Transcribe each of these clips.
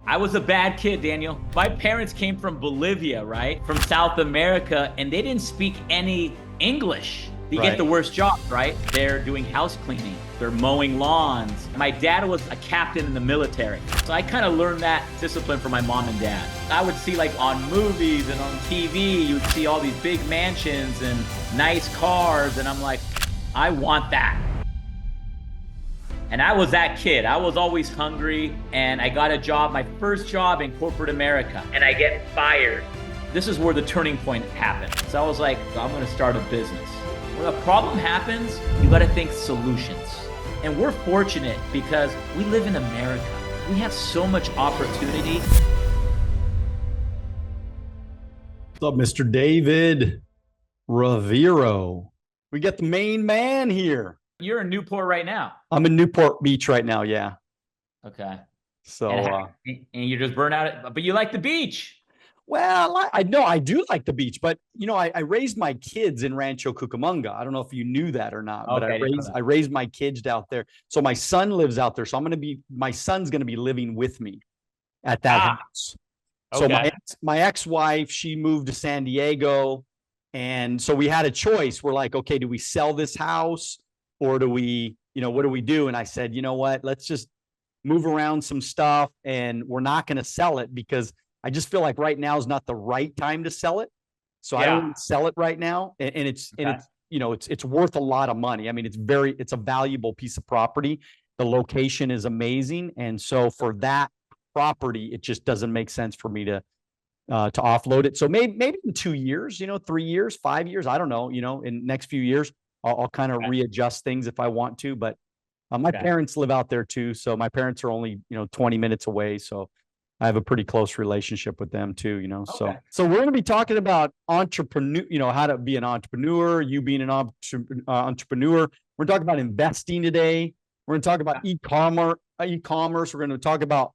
I was a bad kid, Daniel. My parents came from Bolivia, right? From South America, and they didn't speak any English. They get Right. the worst job, right? They're doing house cleaning. They're mowing lawns. My dad was a captain in the military. So I kind of learned that discipline from my mom and dad. I would see like on movies and on TV, you'd see all these big mansions and nice cars. And I'm like, I want that. And I was that kid. I was always hungry, and I got a job, my first job in corporate America, and I get fired. This is where the turning point happened. So I was like, I'm gonna start a business. When a problem happens, you gotta think solutions. And we're fortunate because we live in America. We have so much opportunity. What's up, Mr. David Rivero? We got the main man here. You're in Newport right now. I'm in Newport Beach right now. Yeah. Okay. So, And you're just burnt out, but you like the beach. well, I know I do like the beach, but I raised my kids in Rancho Cucamonga. I don't know if you knew that or not, but Okay, I raised my kids out there. So my son lives out there. So my son's going to be living with me at that house. So Okay. my ex-wife, she moved to San Diego. And so we had a choice. We're like, okay, do we sell this house or do we, what do we do? And I said, you know what, let's just move around some stuff, and we're not going to sell it because I just feel like right now is not the right time to sell it. So I don't want to sell it right now. And it's worth a lot of money. I mean, it's a valuable piece of property. The location is amazing. And so for that property, it just doesn't make sense for me to offload it. So maybe in 2 years, 3 years, 5 years, I don't know, in next few years, I'll kind of readjust things if I want to. But my parents live out there too. So my parents are only, 20 minutes away. So I have a pretty close relationship with them too, So we're going to be talking about entrepreneur, how to be an entrepreneur, you being an entrepreneur. We're talking about investing today. We're going to talk about e-commerce. We're going to talk about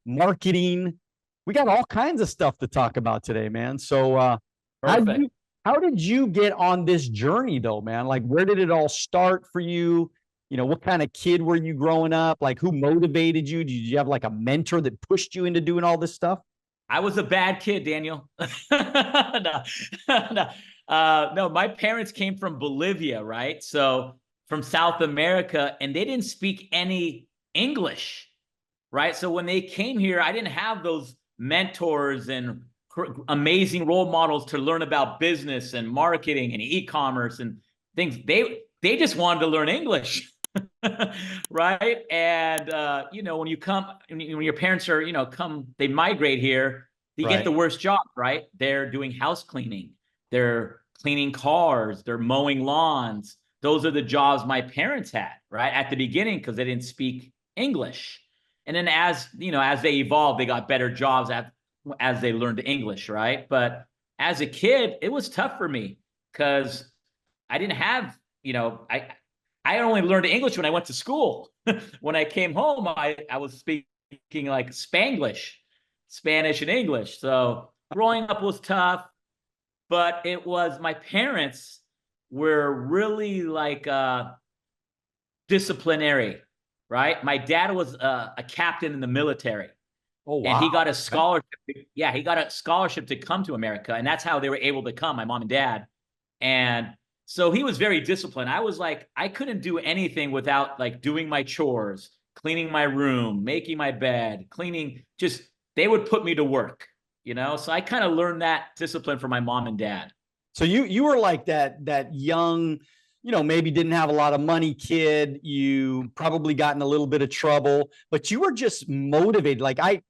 marketing. We got all kinds of stuff to talk about today, man. So how did you get on this journey though, man? Like, where did it all start for you? What kind of kid were you growing up? Like, who motivated you? Did you have like a mentor that pushed you into doing all this stuff? I was a bad kid, Daniel. No, no. No, my parents came from Bolivia, right? So from South America, and they didn't speak any English, right? So when they came here, I didn't have those mentors and amazing role models to learn about business and marketing and e-commerce and things. They just wanted to learn English. Right. And when your parents are they migrate here, they get the worst job, right? They're doing house cleaning, they're cleaning cars, they're mowing lawns. Those are the jobs my parents had, right, at the beginning, because they didn't speak English. And then as they evolved, they got better jobs as they learned English, right? But as a kid, it was tough for me because I didn't have, I only learned English when I went to school. When I came home, I was speaking like Spanglish, Spanish and English. So growing up was tough, but it was, my parents were really like disciplinary, right? My dad was a captain in the military. Oh, wow. And he got a scholarship. Yeah, he got a scholarship to come to America. And that's how they were able to come, my mom and dad. And so he was very disciplined. I was like, I couldn't do anything without like doing my chores, cleaning my room, making my bed, cleaning, just, they would put me to work, So I kind of learned that discipline from my mom and dad. So you were like that young, maybe didn't have a lot of money kid. You probably got in a little bit of trouble, but you were just motivated. Like I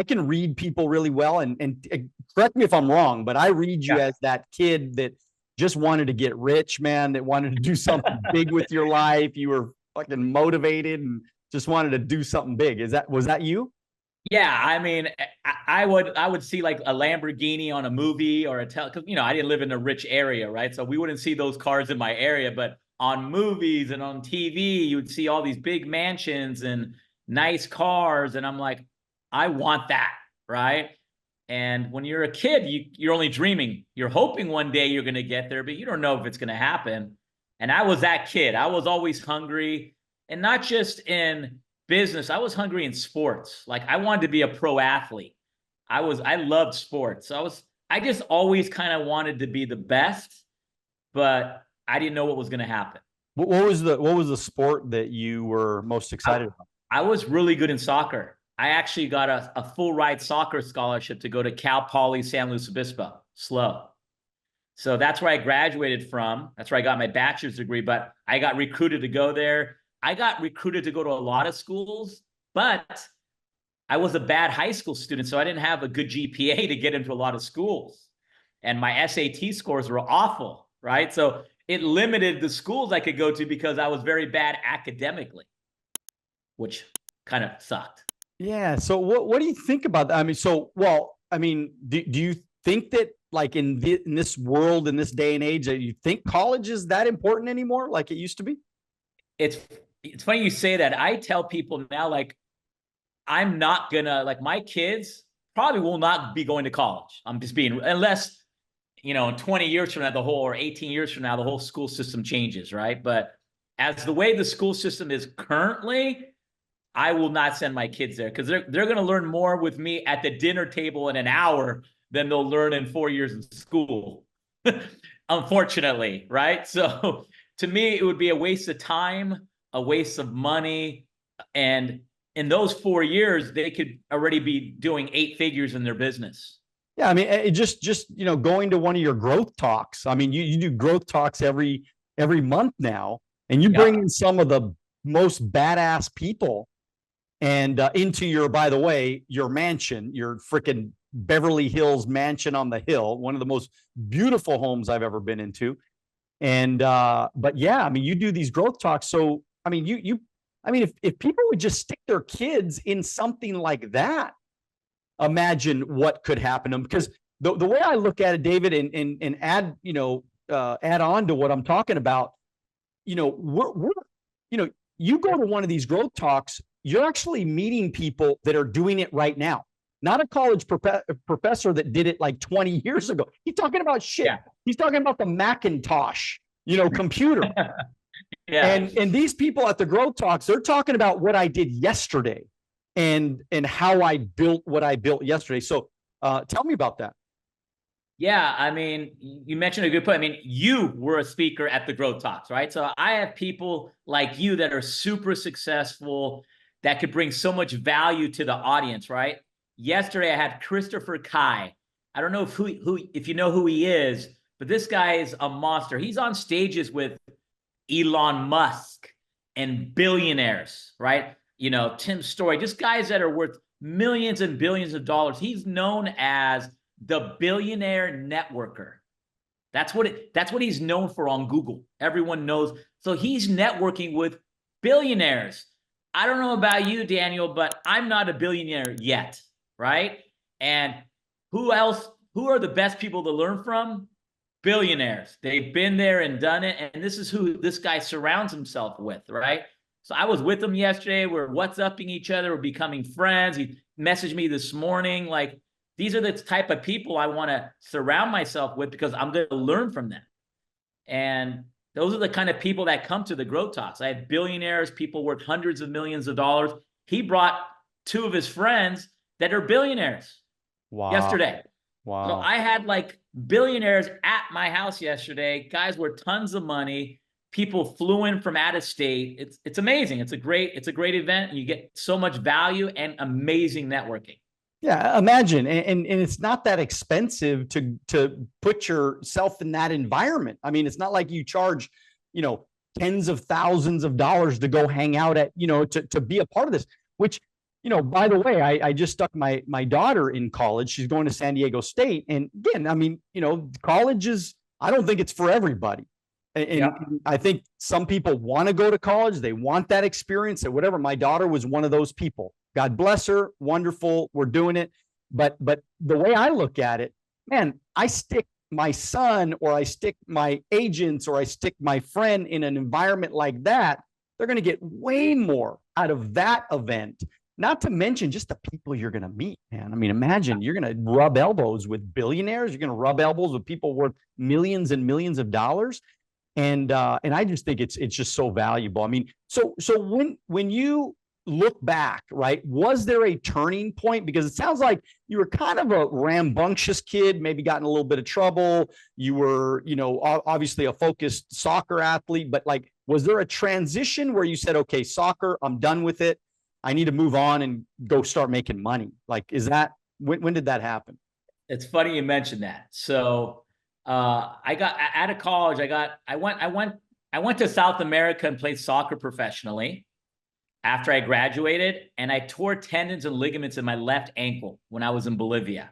can read people really well, and correct me if I'm wrong, but I read you as that kid that just wanted to get rich, man, that wanted to do something big with your life. You were fucking motivated and just wanted to do something big. Was that you? Yeah, I mean, I would see like a Lamborghini on a movie or because I didn't live in a rich area, right? So we wouldn't see those cars in my area, but on movies and on TV, you would see all these big mansions and nice cars, and I'm like, I want that, right? And when you're a kid, you're only dreaming. You're hoping one day you're going to get there, but you don't know if it's going to happen. And I was that kid. I was always hungry, and not just in business. I was hungry in sports. Like I wanted to be a pro athlete. I loved sports. I just always kind of wanted to be the best, but I didn't know what was going to happen. What was the sport that you were most excited about? I was really good in soccer. I actually got a full ride soccer scholarship to go to Cal Poly San Luis Obispo, SLO. So that's where I graduated from. That's where I got my bachelor's degree, but I got recruited to go there. I got recruited to go to a lot of schools, but I was a bad high school student, so I didn't have a good GPA to get into a lot of schools. And my SAT scores were awful, right? So it limited the schools I could go to because I was very bad academically, which kind of sucked. Yeah. So what do you think about that? I mean, do you think that like in this world, in this day and age, that you think college is that important anymore, like it used to be? It's funny you say that. I tell people now, like, I'm not gonna, like, my kids probably will not be going to college. I'm just being, unless, 20 years from now, or 18 years from now, the whole school system changes, right? But as the way the school system is currently, I will not send my kids there because they're going to learn more with me at the dinner table in an hour than they'll learn in 4 years in school, unfortunately, right? So to me, it would be a waste of time, a waste of money. And in those 4 years, they could already be doing 8 figures in their business. Yeah, I mean, it just going to one of your growth talks. I mean, you do growth talks every month now, and you bring in some of the most badass people and into your, by the way, your mansion, your freaking Beverly Hills mansion on the hill, one of the most beautiful homes I've ever been into. And but yeah, I mean, you do these growth talks. So I mean, if people would just stick their kids in something like that, imagine what could happen to them. Because the way I look at it, David, and add, add on to what I'm talking about, we're you go to one of these growth talks, you're actually meeting people that are doing it right now. Not a college professor that did it like 20 years ago. He's talking about shit. Yeah. He's talking about the Macintosh, computer. Yeah. And these people at the growth talks, they're talking about what I did yesterday and how I built what I built yesterday. So tell me about that. Yeah, I mean, you mentioned a good point. I mean, you were a speaker at the growth talks, right? So I have people like you that are super successful that could bring so much value to the audience, right? Yesterday, I had Christopher Kai. I don't know if you know who he is, but this guy is a monster. He's on stages with Elon Musk and billionaires, right? Tim Story, just guys that are worth millions and billions of dollars. He's known as the billionaire networker. That's what he's known for on Google. Everyone knows. So he's networking with billionaires. I don't know about you, Daniel, but I'm not a billionaire yet, right? And who else? Who are the best people to learn from? Billionaires. They've been there and done it. And this is who this guy surrounds himself with, right? So I was with him yesterday. We're WhatsApping each other. We're becoming friends. He messaged me this morning. Like, these are the type of people I want to surround myself with because I'm going to learn from them. And those are the kind of people that come to the growth talks. I had billionaires, people worth hundreds of millions of dollars. He brought 2 of his friends that are billionaires. Wow. Yesterday. Wow. So I had like billionaires at my house yesterday, guys worth tons of money. People flew in from out of state. It's amazing. It's a great event. You get so much value and amazing networking. Yeah, imagine, and it's not that expensive to put yourself in that environment. I mean, it's not like you charge, tens of thousands of dollars to go hang out at, to be a part of this. Which, by the way, I just stuck my daughter in college. She's going to San Diego State, and again, I mean, college is. I don't think it's for everybody, and I think some people want to go to college. They want that experience or whatever. My daughter was one of those people. God bless her. Wonderful. We're doing it. But the way I look at it, man, I stick my son or I stick my agents or I stick my friend in an environment like that, they're going to get way more out of that event. Not to mention just the people you're going to meet, man. I mean, imagine you're going to rub elbows with billionaires. You're going to rub elbows with people worth millions and millions of dollars. And I just think it's just so valuable. I mean, so when you look back, right? Was there a turning point? Because it sounds like you were kind of a rambunctious kid, maybe got in a little bit of trouble. You were, obviously a focused soccer athlete, but like, was there a transition where you said, okay, soccer, I'm done with it. I need to move on and go start making money? Like, when did that happen? It's funny you mentioned that. So I got out of college. I went to South America and played soccer professionally after I graduated, and I tore tendons and ligaments in my left ankle when I was in Bolivia.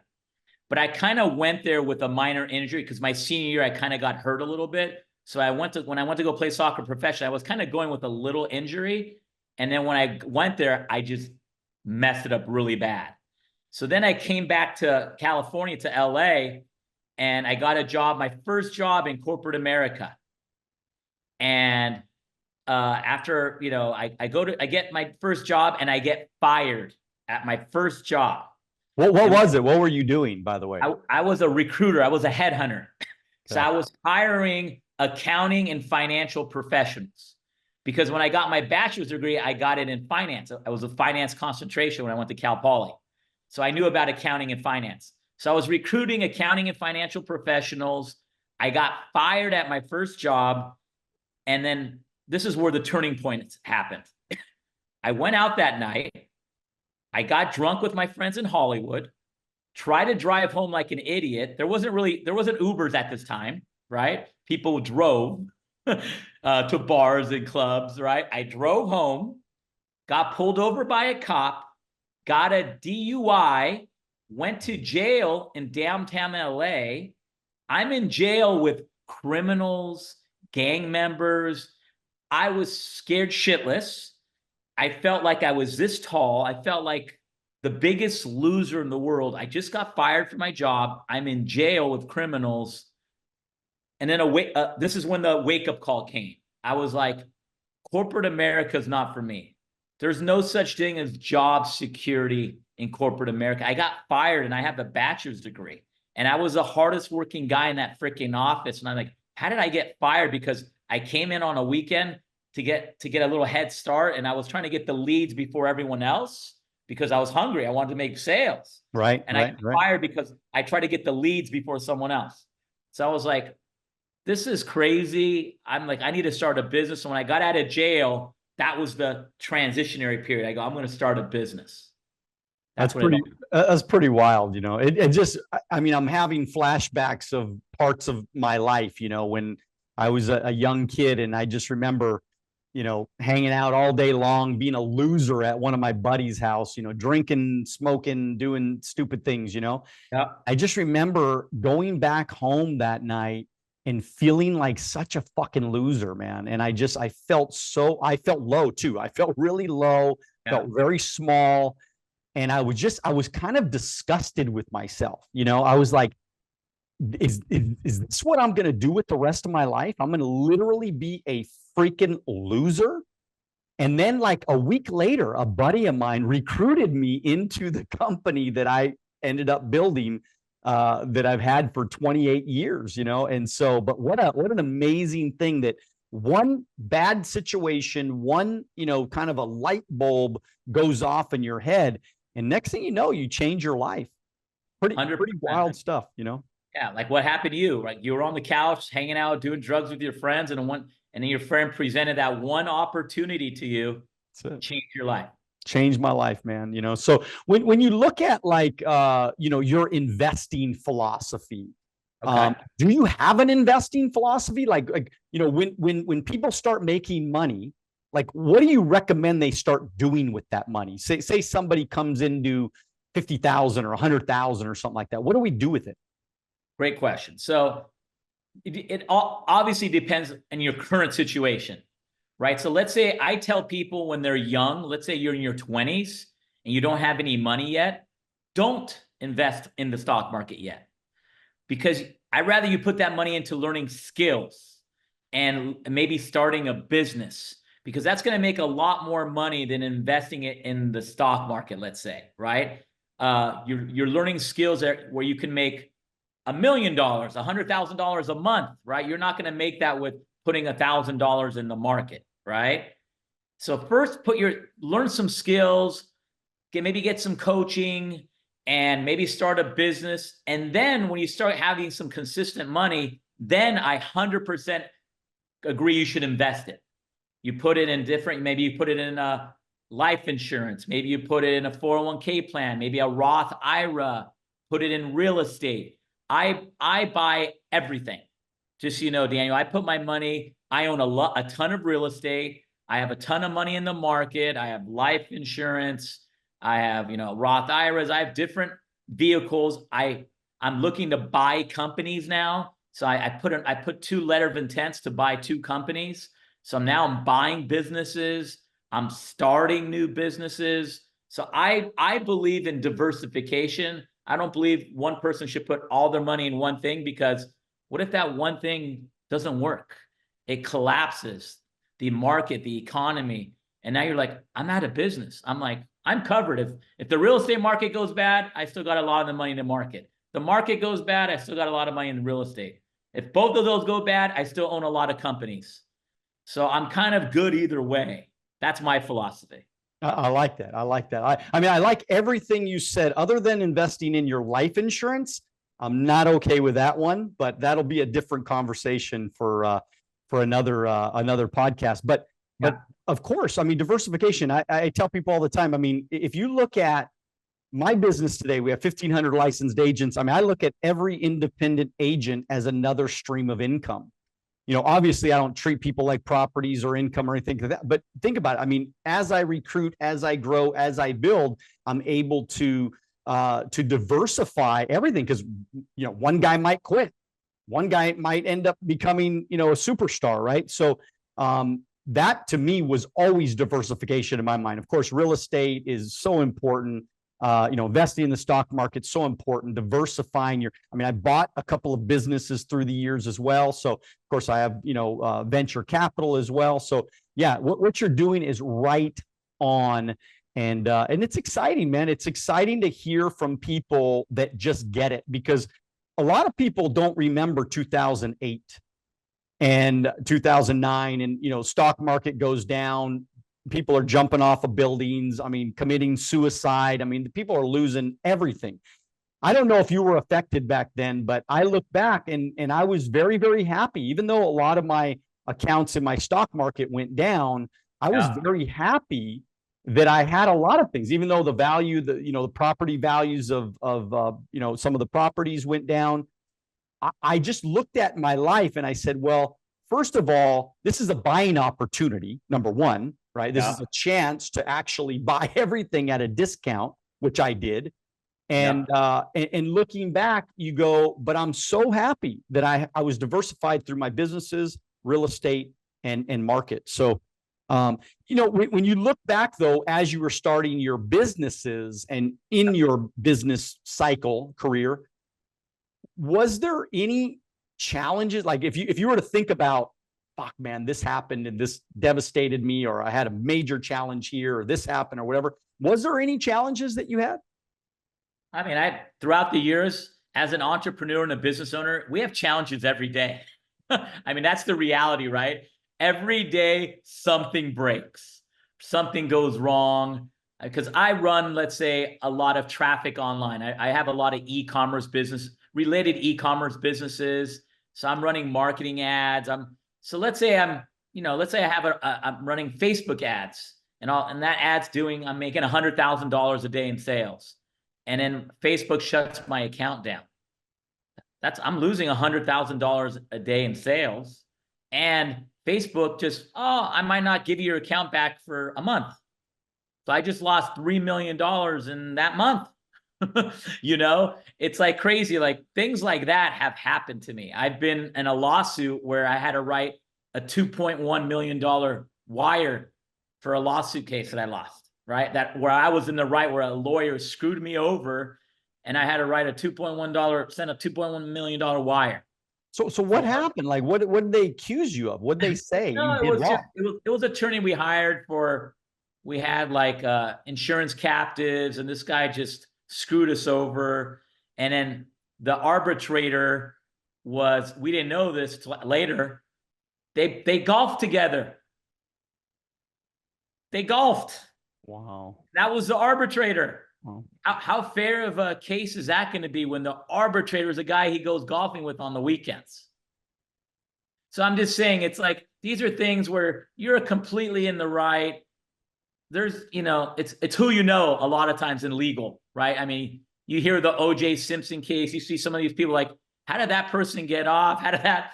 But I kind of went there with a minor injury because my senior year I kind of got hurt a little bit. So when I went to go play soccer professionally, I was kind of going with a little injury. And then when I went there, I just messed it up really bad. So then I came back to California, to LA, and I got a job, my first job in corporate America. And after, I get my first job and I get fired at my first job. What was it? What were you doing, by the way? I was a recruiter. I was a headhunter. So I was hiring accounting and financial professionals, because when I got my bachelor's degree, I got it in finance. I was a finance concentration when I went to Cal Poly. So I knew about accounting and finance. So I was recruiting accounting and financial professionals. I got fired at my first job. And then this is where the turning point happened. I went out that night. I got drunk with my friends in Hollywood, tried to drive home like an idiot. There wasn't Ubers at this time, right? People drove to bars and clubs, right? I drove home, got pulled over by a cop, got a DUI, went to jail in downtown LA. I'm in jail with criminals, gang members. I was scared shitless. I felt like I was this tall. I felt like the biggest loser in the world. I just got fired from my job. I'm in jail with criminals. And then this is when the wake-up call came. I was like, corporate America is not for me. There's no such thing as job security in corporate America. I got fired and I have a bachelor's degree. And I was the hardest working guy in that freaking office. And I'm like, how did I get fired? Because I came in on a weekend to get a little head start, and I was trying to get the leads before everyone else because I was hungry. I wanted to make sales. Right. And I got fired because I tried to get the leads before someone else. So I was like, this is crazy. I'm like, I need to start a business. So when I got out of jail, that was the transitionary period. I go, I'm going to start a business. That's pretty wild. It just, I mean, I'm having flashbacks of parts of my life, when I was a young kid, and I just remember, hanging out all day long, being a loser at one of my buddies' house, drinking, smoking, doing stupid things, Yeah. I just remember going back home that night and feeling like such a fucking loser, man. And I felt low too. I felt really low, felt very small. And I was kind of disgusted with myself. I was like, is this what I'm going to do with the rest of my life? I'm going to literally be a freaking loser. And then like a week later, a buddy of mine recruited me into the company that I ended up building, that I've had for 28 years, And so, but what an amazing thing that one bad situation, one, kind of a light bulb goes off in your head. And next thing you know, you change your life. Pretty wild stuff, Yeah, like what happened to you? Like you were on the couch, hanging out, doing drugs with your friends, and then your friend presented that one opportunity to you, change your life. Changed my life, man. So when you look at like your investing philosophy, do you have an investing philosophy? Like when people start making money, like what do you recommend they start doing with that money? Say somebody comes into 50,000 or 100,000 or something like that. What do we do with it? Great question. So it obviously depends on your current situation, right? So let's say I tell people when they're young, let's say you're in your 20s and you don't have any money yet, don't invest in the stock market yet, because I'd rather you put that money into learning skills and maybe starting a business, because that's going to make a lot more money than investing it in the stock market, let's say, right? You're learning skills where you can make $1 million, $100,000 a month, right? You're not going to make that with putting $1,000 in the market, right? So first learn some skills, maybe get some coaching, and maybe start a business. And then when you start having some consistent money, then I 100% agree you should invest it. You put it in different, maybe you put it in a life insurance, maybe you put it in a 401k plan, maybe a Roth IRA, put it in real estate. I buy everything. Just so you know, Daniel, I put my money, I own a ton of real estate. I have a ton of money in the market. I have life insurance. I have, Roth IRAs. I have different vehicles. I'm looking to buy companies now. So I put 2 letter of intents to buy 2 companies. So now I'm buying businesses. I'm starting new businesses. So I believe in diversification. I don't believe one person should put all their money in one thing, because what if that one thing doesn't work? It collapses the market, the economy. And now you're like, I'm out of business. I'm like, I'm covered. If the real estate market goes bad, I still got a lot of the money in the market. The market goes bad, I still got a lot of money in real estate. If both of those go bad, I still own a lot of companies. So I'm kind of good either way. That's my philosophy. I like that. I like that. I mean, I like everything you said, other than investing in your life insurance. I'm not okay with that one, but that'll be a different conversation for another podcast. But of course, I mean, diversification. I tell people all the time. I mean, if you look at my business today, we have 1,500 licensed agents. I mean, I look at every independent agent as another stream of income. Obviously I don't treat people like properties or income or anything like that, but think about it. I mean, as I recruit, as I grow, as I build, I'm able to diversify everything, because, one guy might quit. One guy might end up becoming, a superstar, right? So that to me was always diversification in my mind. Of course, real estate is so important. Investing in the stock market, so important. Diversifying I bought a couple of businesses through the years as well. So of course I have, venture capital as well. So yeah, what you're doing is right on. And it's exciting, man. It's exciting to hear from people that just get it, because a lot of people don't remember 2008 and 2009, and, stock market goes down. People are jumping off of buildings. I mean, committing suicide. I mean, people are losing everything. I don't know if you were affected back then, but I look back and I was very, very happy. Even though a lot of my accounts in my stock market went down, I was very happy that I had a lot of things, even though the value, the property values of some of the properties went down. I just looked at my life and I said, well, first of all, this is a buying opportunity, number one, right? This is a chance to actually buy everything at a discount, which I did. And looking back, you go, but I'm so happy that I was diversified through my businesses, real estate, and market. So, when you look back though, as you were starting your businesses and in your business cycle career, was there any challenges? Like if you were to think about, fuck, man, this happened and this devastated me, or I had a major challenge here, or this happened, or whatever. Was there any challenges that you had? I mean, throughout the years as an entrepreneur and a business owner, we have challenges every day. I mean, that's the reality, right? Every day something breaks, something goes wrong. Because I run, let's say, a lot of traffic online. I have a lot of e-commerce related e-commerce businesses. So I'm running marketing ads. So let's say I'm running Facebook ads, and that ad's I'm making $100,000 a day in sales. And then Facebook shuts my account down. I'm losing $100,000 a day in sales. And Facebook I might not give you your account back for a month. So I just lost $3 million in that month. It's like crazy. Like things like that have happened to me. I've been in a lawsuit where I had to write a $2.1 million wire for a lawsuit case that I lost, right? Where I was in the right, where a lawyer screwed me over, and I had to write send a $2.1 million wire. So what happened? Like what did they accuse you of? What did they say you did wrong? It was an attorney we hired we had like insurance captives, and this guy just screwed us over. And then the arbitrator we didn't know this later, they golfed together. they golfed. Wow. That was the arbitrator. Wow. How fair of a case is that going to be when the arbitrator is a guy he goes golfing with on the weekends? So I'm just saying, it's like, these are things where you're completely in the right. There's, it's who you know a lot of times in legal, right? I mean, you hear the O.J. Simpson case, you see some of these people like, how did that person get off? How did that,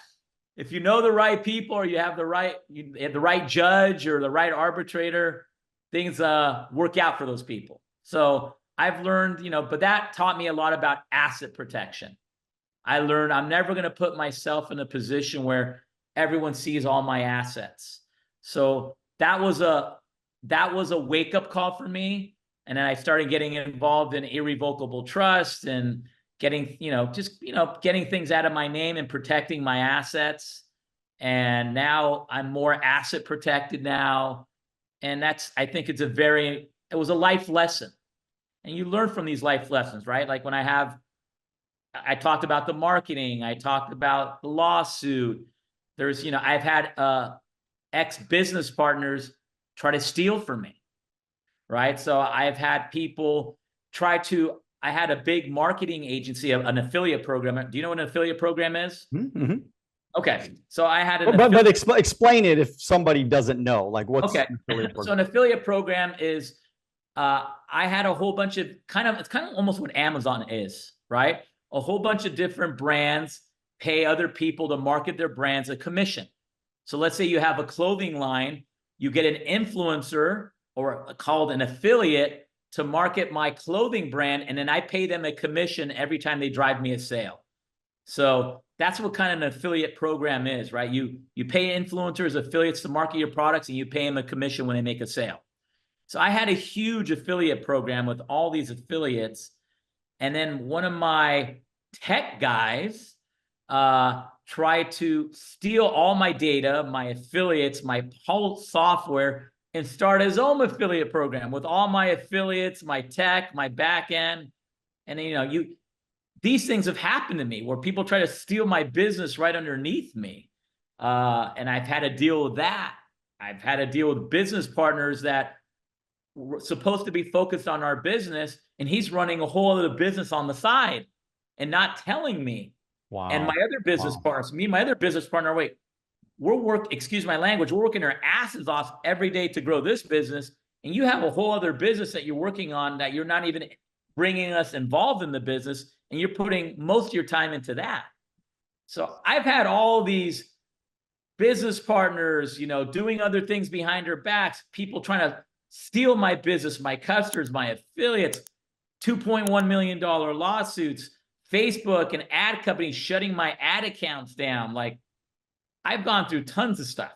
if you know the right people, or you have the right judge or the right arbitrator, things work out for those people. So I've learned, but that taught me a lot about asset protection. I learned I'm never going to put myself in a position where everyone sees all my assets. So that was a wake-up call for me. And then I started getting involved in irrevocable trust and getting, getting things out of my name and protecting my assets. And now I'm more asset protected now. And I think it was a life lesson. And you learn from these life lessons, right? Like when I talked about the marketing, I talked about the lawsuit. There's, I've had ex-business partners try to steal from me, right? So I've had people I had a big marketing agency, an affiliate program. Do you know what an affiliate program is? Mm-hmm. Okay. So I had but explain it if somebody doesn't know, like what's okay. an affiliate program? So an affiliate program is, I had a whole bunch of it's kind of almost what Amazon is, right? A whole bunch of different brands pay other people to market their brands a commission. So let's say you have a clothing line, you get an influencer or called an affiliate to market my clothing brand, and then I pay them a commission every time they drive me a sale. So that's what kind of an affiliate program is, right? You pay influencers, affiliates to market your products, and you pay them a commission when they make a sale. So I had a huge affiliate program with all these affiliates. And then one of my tech guys tried to steal all my data, my affiliates, my whole software, and start his own affiliate program with all my affiliates, my tech, my back end. And then, these things have happened to me where people try to steal my business right underneath me. And I've had to deal with that. I've had to deal with business partners that were supposed to be focused on our business, and he's running a whole other business on the side and not telling me. Wow. And my other business partners, me and my other business partner, excuse my language, we're working our asses off every day to grow this business. And you have a whole other business that you're working on that you're not even bringing us involved in the business. And you're putting most of your time into that. So I've had all these business partners, doing other things behind our backs, people trying to steal my business, my customers, my affiliates, $2.1 million lawsuits, Facebook and ad companies shutting my ad accounts down. Like, I've gone through tons of stuff.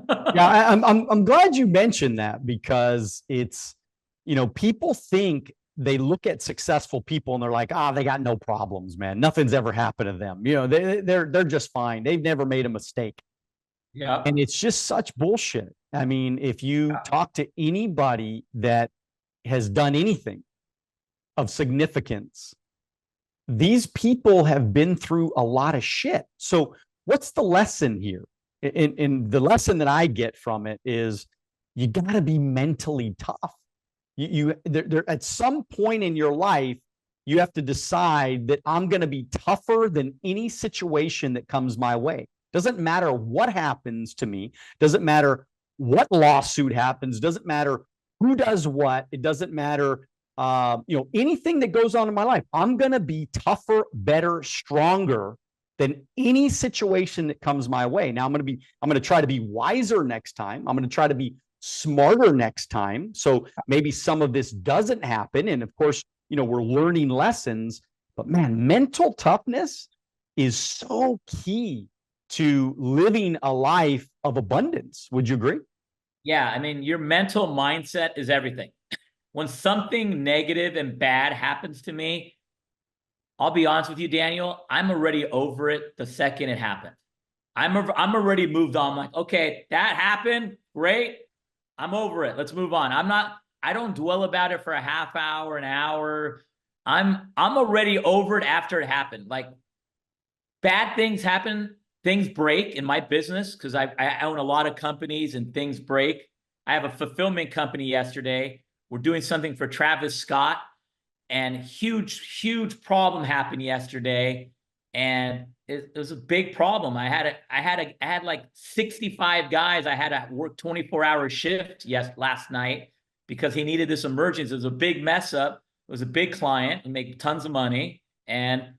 Yeah, I'm glad you mentioned that, because it's, people think, they look at successful people and they're like, they got no problems, man. Nothing's ever happened to them. They're just fine. They've never made a mistake. Yeah. And it's just such bullshit. I mean, if you talk to anybody that has done anything of significance, these people have been through a lot of shit. So what's the lesson here? And the lesson that I get from it is you got to be mentally tough. There at some point in your life, you have to decide that I'm going to be tougher than any situation that comes my way. Doesn't matter what happens to me. Doesn't matter what lawsuit happens. Doesn't matter who does what. It doesn't matter, anything that goes on in my life. I'm going to be tougher, better, stronger than any situation that comes my way. Now I'm going to try to be wiser next time. I'm going to try to be smarter next time. So maybe some of this doesn't happen. And of course, we're learning lessons, but man, mental toughness is so key to living a life of abundance. Would you agree? Yeah. I mean, your mental mindset is everything. When something negative and bad happens to me, I'll be honest with you, Daniel, I'm already over it the second it happened. I'm already moved on. I'm like, okay, that happened. Great. I'm over it. Let's move on. I don't dwell about it for a half hour, an hour. I'm already over it after it happened. Like, bad things happen, things break in my business, because I own a lot of companies and things break. I have a fulfillment company yesterday. We're doing something for Travis Scott, and huge problem happened yesterday. And it was a big problem. I had like 65 guys. I had to work 24-hour shift last night because he needed this emergency. It was a big mess up. It was a big client and make tons of money. And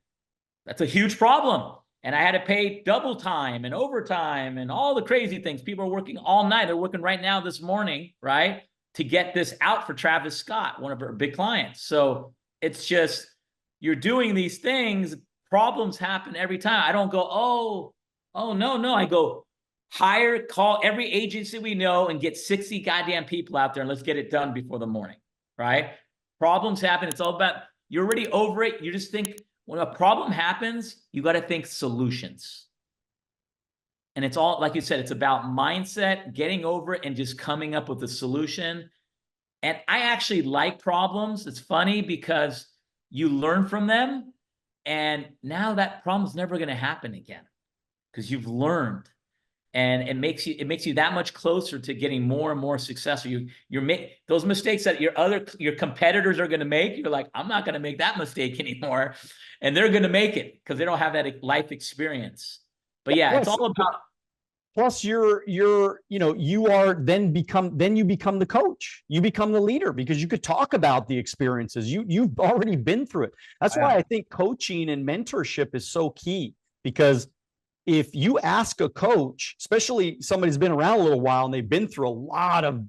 that's a huge problem. And I had to pay double time and overtime and all the crazy things. People are working all night. They're working right now this morning, right, to get this out for Travis Scott, one of our big clients. So it's just, you're doing these things, problems happen every time. I don't go, oh, no. I go, call every agency we know and get 60 goddamn people out there and let's get it done before the morning, right? Problems happen. It's all about, you're already over it. You just think, when a problem happens, you got to think solutions. And it's all, like you said, it's about mindset, getting over it, and just coming up with a solution. And I actually like problems. It's funny because you learn from them. And now that problem's never going to happen again because you've learned. And it makes you that much closer to getting more and more successful. You're make those mistakes that your competitors are going to make. You're like, I'm not going to make that mistake anymore, and they're going to make it because they don't have that life experience. But yeah, it's all about. Plus, you become the coach. You become the leader because you could talk about the experiences. You've already been through it. That's why I think coaching and mentorship is so key, because if you ask a coach, especially somebody who's been around a little while and they've been through a lot of,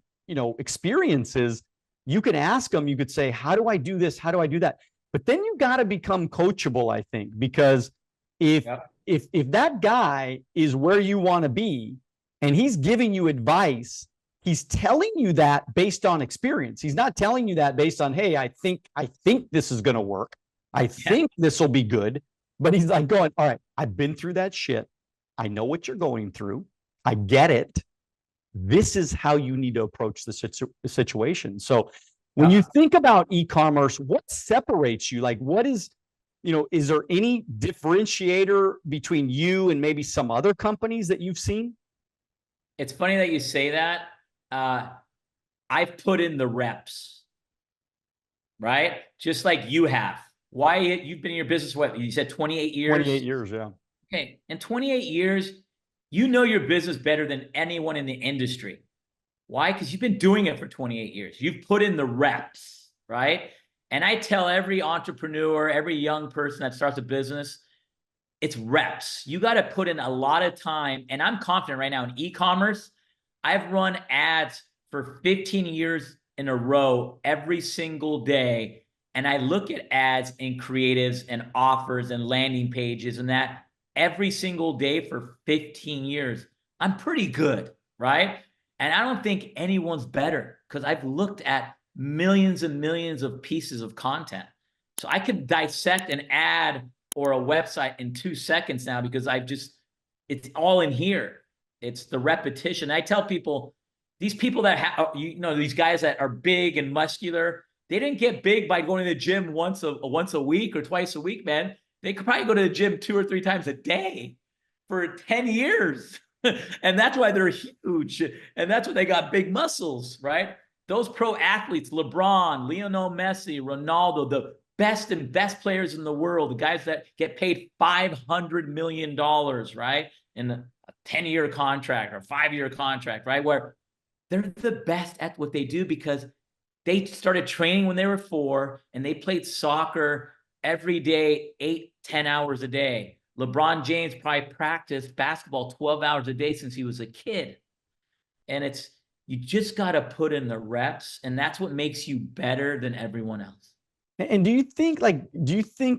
experiences, you can ask them, you could say, how do I do this? How do I do that? But then you got to become coachable, I think, because if that guy is where you want to be and he's giving you advice, he's telling you that based on experience. He's not telling you that based on, hey, I think this is going to work. I think this will be good. But he's like going, all right, I've been through that shit. I know what you're going through. I get it. This is how you need to approach the situation. So when you think about e-commerce, what separates you? Like, what is, is there any differentiator between you and maybe some other companies that you've seen? It's funny that you say that. I've put in the reps, right? Just like you have. Why you've been in your business, what you said, 28 years? 28 years, yeah. Okay. In 28 years, you know your business better than anyone in the industry. Why? Because you've been doing it for 28 years. You've put in the reps, right? And I tell every entrepreneur, every young person that starts a business, it's reps. You got to put in a lot of time. And I'm confident right now in e-commerce. I've run ads for 15 years in a row every single day. And I look at ads and creatives and offers and landing pages and that every single day for 15 years. I'm pretty good, right? And I don't think anyone's better because I've looked at millions and millions of pieces of content. So I could dissect an ad or a website in 2 seconds now because it's all in here. It's the repetition. I tell people, these people that these guys that are big and muscular, they didn't get big by going to the gym once a week or twice a week, man. They could probably go to the gym 2 or 3 times a day for 10 years. And that's why they're huge. And that's why they got big muscles, right? Those pro athletes, LeBron, Lionel Messi, Ronaldo, the best players in the world, the guys that get paid $500 million, right? In a 10-year contract or 5-year contract, right? Where they're the best at what they do because they started training when they were 4 and they played soccer every day, 8-10 hours a day. LeBron James probably practiced basketball 12 hours a day since he was a kid. And you just got to put in the reps, and that's what makes you better than everyone else. And do you think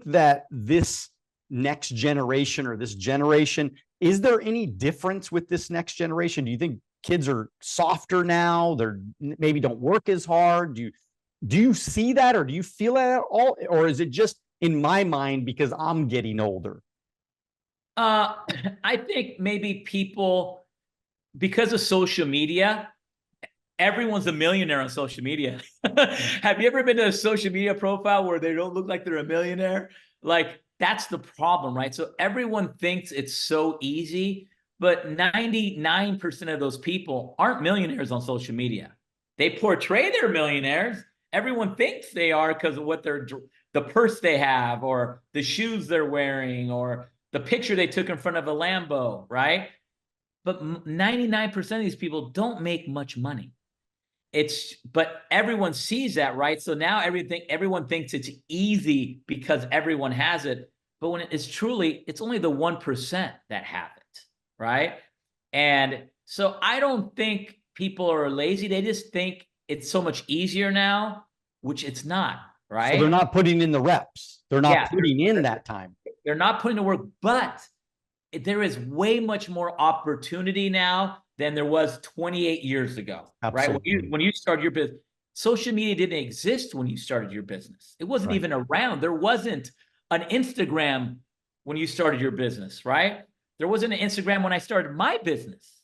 that this next generation or this generation, is there any difference with this next generation? Do you think kids are softer now? They're maybe don't work as hard. Do you see that, or do you feel that at all? Or is it just in my mind because I'm getting older? I think maybe people, because of social media, everyone's a millionaire on social media. Have you ever been to a social media profile where they don't look like they're a millionaire? Like, that's the problem, right? So everyone thinks it's so easy But 99% of those people aren't millionaires on social media. They portray they're millionaires. Everyone thinks they are because of what the purse they have, or the shoes they're wearing, or the picture they took in front of a Lambo, right? But 99% of these people don't make much money. But everyone sees that, right? So now everyone thinks it's easy because everyone has it. But when it's only the 1% that have it, right? And so I don't think people are lazy. They just think it's so much easier now, which it's not, right? So they're not putting in the reps. They're not putting in that time. They're not putting the work, but there is way much more opportunity now than there was 28 years ago. Absolutely. Right? When you started your business, social media didn't exist when you started your business. It wasn't even around. There wasn't an Instagram when you started your business, right? There wasn't an Instagram when I started my business.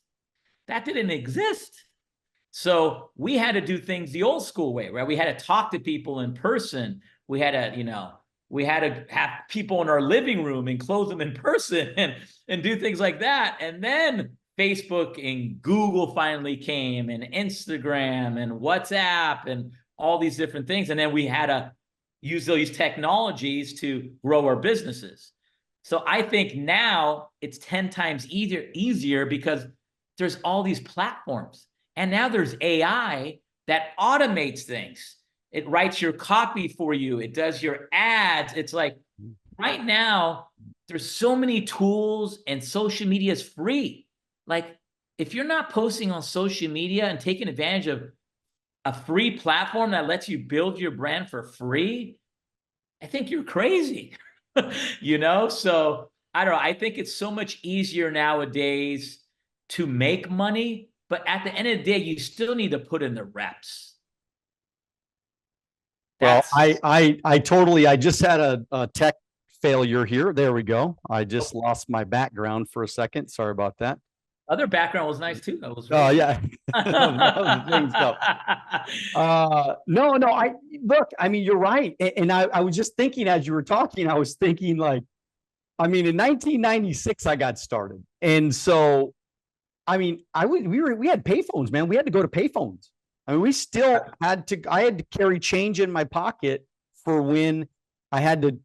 That didn't exist. So we had to do things the old school way, right? We had to talk to people in person. We had to have people in our living room and close them in person and do things like that. And then Facebook and Google finally came, and Instagram and WhatsApp and all these different things. And then we had to use these technologies to grow our businesses. So I think now it's 10 times easier because there's all these platforms. And now there's AI that automates things. It writes your copy for you. It does your ads. It's like right now, there's so many tools, and social media is free. Like if you're not posting on social media and taking advantage of a free platform that lets you build your brand for free, I think you're crazy. So I don't know. I think it's so much easier nowadays to make money, but at the end of the day, you still need to put in the reps. Well, I just had a tech failure here. There we go. I just lost my background for a second. Sorry about that. Other background was nice too. That was yeah. That was the thing stuff. No. I mean, you're right. And I was just thinking as you were talking, I was thinking like, I mean, in 1996, I got started. And so, I mean, we had payphones, man. We had to go to payphones. I mean, I had to carry change in my pocket for when I had to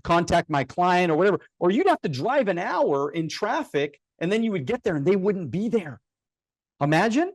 contact my client or whatever, or you'd have to drive an hour in traffic and then you would get there and they wouldn't be there. Imagine.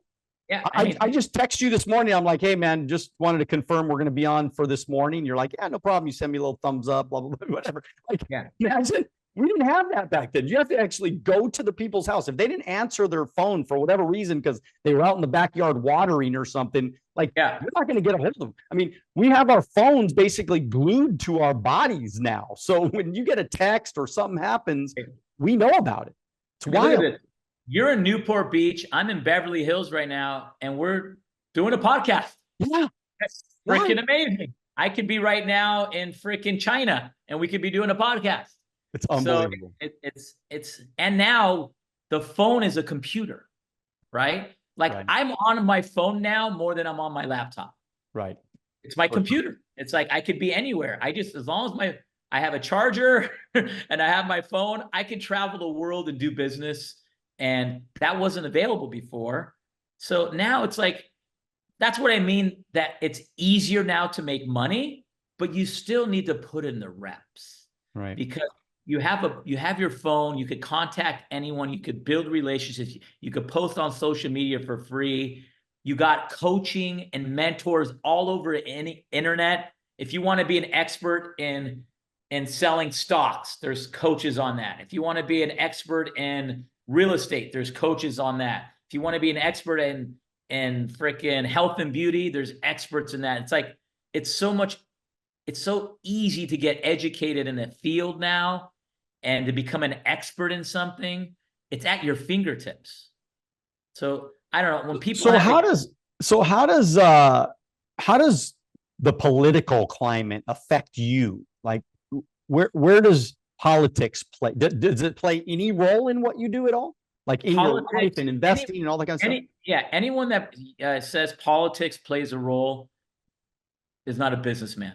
Yeah. I just text you this morning. I'm like, hey man, just wanted to confirm we're going to be on for this morning. You're like, yeah, no problem. You send me a little thumbs up, blah, blah, blah, whatever. Like, imagine. We didn't have that back then. You have to actually go to the people's house. If they didn't answer their phone for whatever reason, because they were out in the backyard watering or something, you're not going to get a hold of them. I mean, we have our phones basically glued to our bodies now. So when you get a text or something happens, we know about it. It's wild. You're in Newport Beach. I'm in Beverly Hills right now, and we're doing a podcast. Yeah. That's freaking amazing. I could be right now in freaking China, and we could be doing a podcast. It's unbelievable. So and now the phone is a computer, right? Like I'm on my phone now more than I'm on my laptop. Right. It's my computer. It's like I could be anywhere. As long as I have a charger and I have my phone, I can travel the world and do business. And that wasn't available before. So now it's like, that's what I mean, that it's easier now to make money, but you still need to put in the reps. Right. Because you have your phone, you could contact anyone, you could build relationships, you could post on social media for free. You got coaching and mentors all over any internet. If you want to be an expert in selling stocks, there's coaches on that. If you want to be an expert in real estate, there's coaches on that. If you want to be an expert in freaking health and beauty, there's experts in that. It's like, it's so easy to get educated in the field now and to become an expert in something. It's at your fingertips. So I don't know, when people how does the political climate affect you? Like where does politics play? Does it play any role in what you do at all? Like in your life and investing and all that kind of stuff? Yeah, anyone that says politics plays a role is not a businessman.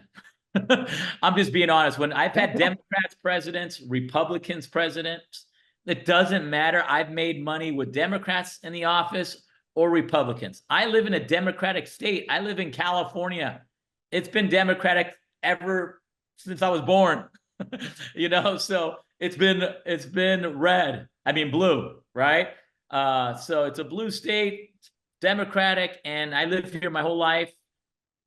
I'm just being honest. When I've had Democrats presidents, Republicans presidents, It doesn't matter. I've made money with Democrats in the office or Republicans. I live in a Democratic state. I live in California. It's been Democratic ever since I was born. So it's been red. I mean blue, right? So it's a blue state, Democratic, and I lived here my whole life.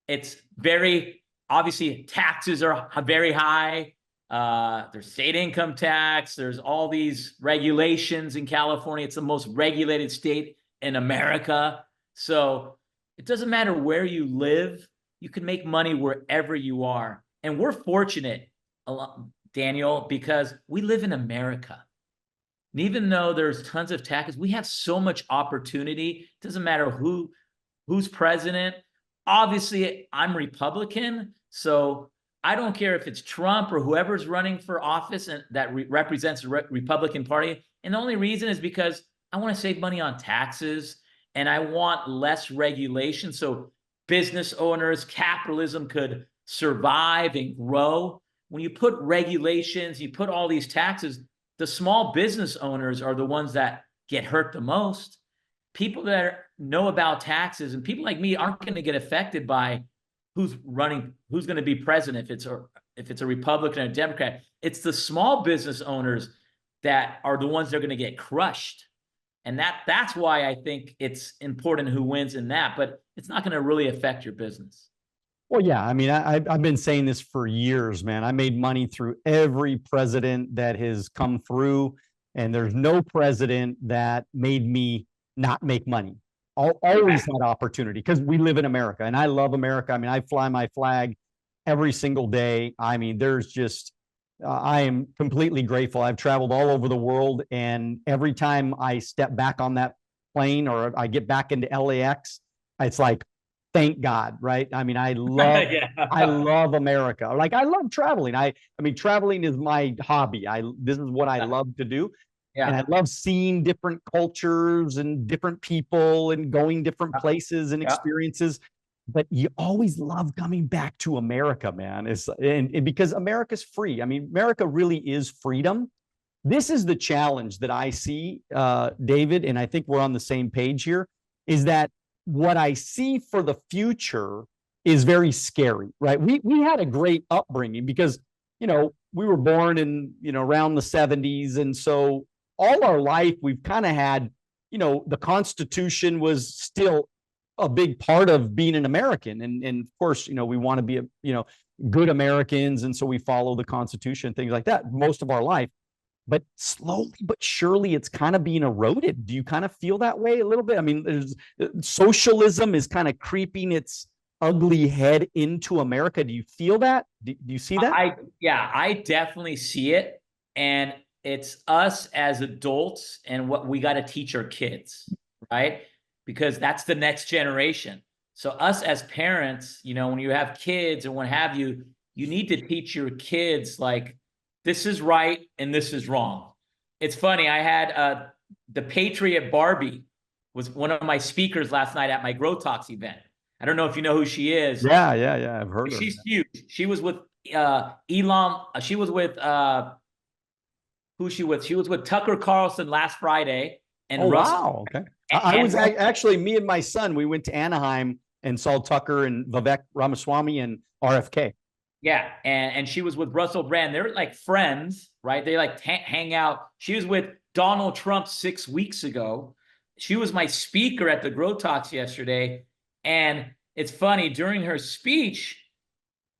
It's very obviously taxes are very high. There's state income tax. There's all these regulations in California. It's the most regulated state in America. So it doesn't matter where you live. You can make money wherever you are. And we're fortunate, Daniel, because we live in America. And even though there's tons of taxes, we have so much opportunity. It doesn't matter who's president. Obviously, I'm Republican, so I don't care if it's Trump or whoever's running for office and that represents the Republican Party. And the only reason is because I want to save money on taxes and I want less regulation so business owners, capitalism could survive and grow. When you put regulations, you put all these taxes, the small business owners are the ones that get hurt the most. People that know about taxes and people like me aren't going to get affected by who's going to be president, if it's a Republican or a Democrat. It's the small business owners that are the ones that are going to get crushed. And that's why I think it's important who wins in that, but it's not going to really affect your business. Well, yeah, I mean, I've been saying this for years, man. I made money through every president that has come through, and there's no president that made me not make money. Always had opportunity because we live in America and I love America. I mean, I fly my flag every single day. I mean, there's just, I am completely grateful. I've traveled all over the world, and every time I step back on that plane or I get back into LAX, it's like, thank God, right? I mean, I love, yeah. I love America. Like I love traveling. I mean, traveling is my hobby. This is what I love to do. Yeah. And I love seeing different cultures and different people and going different places and experiences. But you always love coming back to America, man. And because America's free. I mean, America really is freedom. This is the challenge that I see, David, and I think we're on the same page here, is that what I see for the future is very scary, right? We had a great upbringing because, we were born in, around the 70s. And so all our life, we've kind of had, the Constitution was still a big part of being an American. And of course, we want to be, good Americans. And so we follow the Constitution, things like that most of our life. But slowly but surely, it's kind of being eroded. Do you kind of feel that way a little bit? I mean, socialism is kind of creeping its ugly head into America. Do you feel that? Do you see that? I definitely see it. And it's us as adults and what we got to teach our kids, right? Because that's the next generation. So us as parents, when you have kids and what have you, you need to teach your kids like, this is right and this is wrong. It's funny. I had the Patriot Barbie was one of my speakers last night at my Grow Talks event. I don't know if you know who she is. Yeah. I've heard of her. She's huge. She was with Elon. She was with who's she with? She was with Tucker Carlson last Friday. And Russell. Wow. Okay. I was actually, me and my son, we went to Anaheim and saw Tucker and Vivek Ramaswamy and RFK. Yeah, and she was with Russell Brand. They're like friends, right? They like hang out. She was with Donald Trump 6 weeks ago. She was my speaker at the Grow Talks yesterday. And it's funny, during her speech,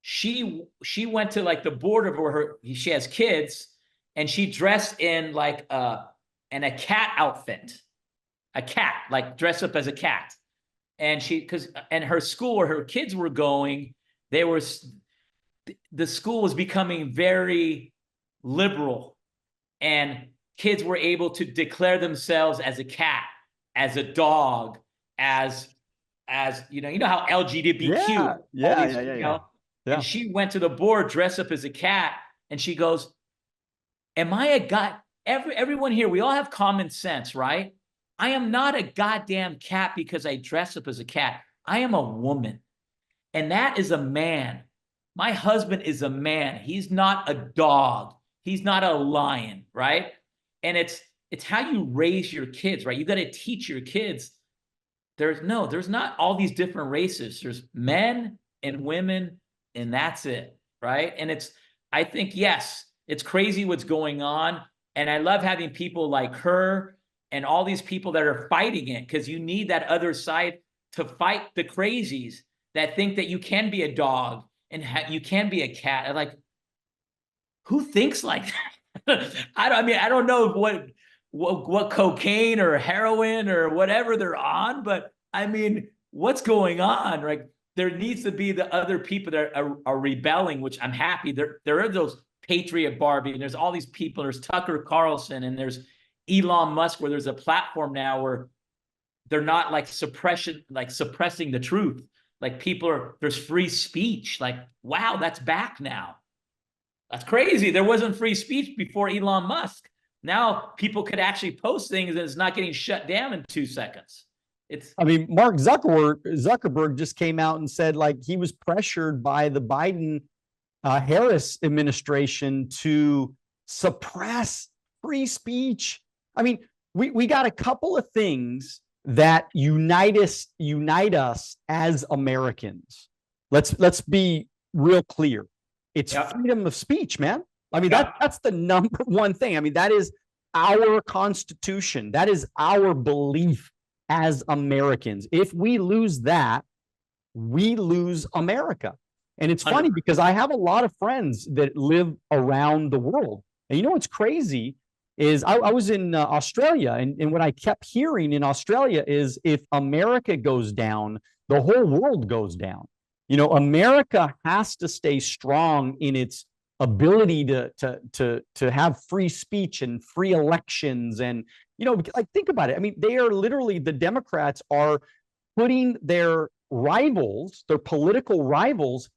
she went to like the border where she has kids, and she dressed in like a cat outfit. A cat, like dressed up as a cat. And her school where her kids were going, the school was becoming very liberal, and kids were able to declare themselves as a cat, as a dog, as how LGBTQ. Yeah. And she went to the board dressed up as a cat, and she goes, "Am I a god? Everyone here, we all have common sense, right? I am not a goddamn cat because I dress up as a cat. I am a woman, and that is a man. My husband is a man. He's not a dog. He's not a lion, right? And it's how you raise your kids, right? You got to teach your kids. There's not all these different races. There's men and women, and that's it, right? And I think, yes, it's crazy what's going on. And I love having people like her and all these people that are fighting it, because you need that other side to fight the crazies that think that you can be a dog and you can be a cat. And like, who thinks like that? I don't know what cocaine or heroin or whatever they're on, but I mean, what's going on? Like, there needs to be the other people that are rebelling, which I'm happy. There are those Patriot Barbie, and there's all these people. There's Tucker Carlson, and there's Elon Musk, where there's a platform now where they're not like suppressing the truth. Like, there's free speech. Like, wow, that's back now. That's crazy. There wasn't free speech before Elon Musk. Now people could actually post things and it's not getting shut down in 2 seconds. I mean, Mark Zuckerberg just came out and said, like, he was pressured by the Biden Harris administration to suppress free speech. I mean, we got a couple of things that unite us as Americans. Let's be real clear. It's freedom of speech, man. I mean, that's the number one thing. I mean, that is our Constitution. That is our belief as Americans. If we lose that, we lose America. And it's funny because I have a lot of friends that live around the world. And you know what's crazy is I was in Australia, and what I kept hearing in Australia is, if America goes down, the whole world goes down. You know, America has to stay strong in its ability to have free speech and free elections. And, you know, like, think about it. I mean, they are literally, the Democrats are putting their rivals, their political rivals,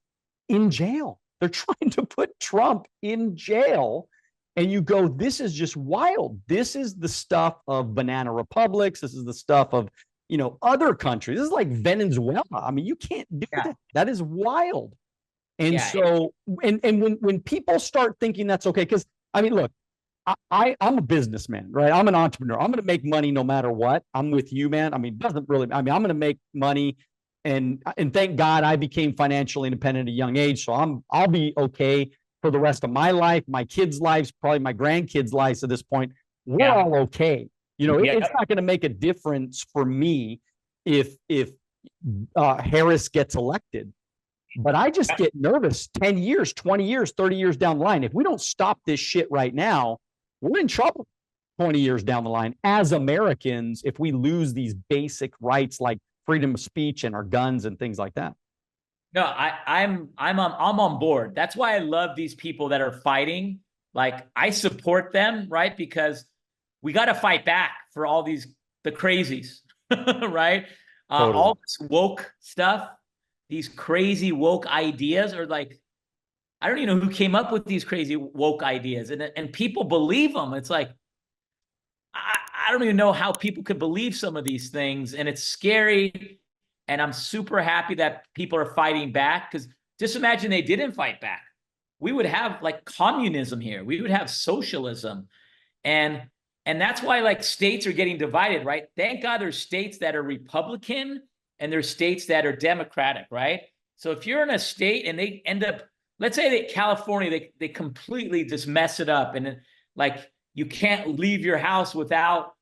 in jail. They're trying to put Trump in jail. And you go, this is just wild. This is the stuff of banana republics. This is the stuff of, you know, other countries. This is like Venezuela. I mean, you can't do that. That is wild. And so, and when people start thinking that's okay, because I mean, look, I'm a businessman, right? I'm an entrepreneur. I'm going to make money no matter what. I'm with you, man. I mean, it doesn't really, I mean, I'm going to make money, and thank God I became financially independent at a young age. So I'll be okay for the rest of my life, my kids' lives, probably my grandkids' lives at this point. We're all okay. You know, it's not going to make a difference for me if Harris gets elected. But I just get nervous 10 years, 20 years, 30 years down the line. If we don't stop this shit right now, we're in trouble 20 years down the line as Americans, if we lose these basic rights like freedom of speech and our guns and things like that. No, I'm on board. That's why I love these people that are fighting. Like, I support them, right? Because we got to fight back for all the crazies, right? Totally. All this woke stuff, these crazy woke ideas are like, I don't even know who came up with these crazy woke ideas, and people believe them. It's like, I don't even know how people could believe some of these things, and it's scary. And I'm super happy that people are fighting back, because just imagine they didn't fight back. We would have like communism here. We would have socialism. And that's why, like, states are getting divided, right? Thank God there's states that are Republican and there's states that are Democratic, right? So if you're in a state and they end up, let's say that California, they completely just mess it up, and like, you can't leave your house without,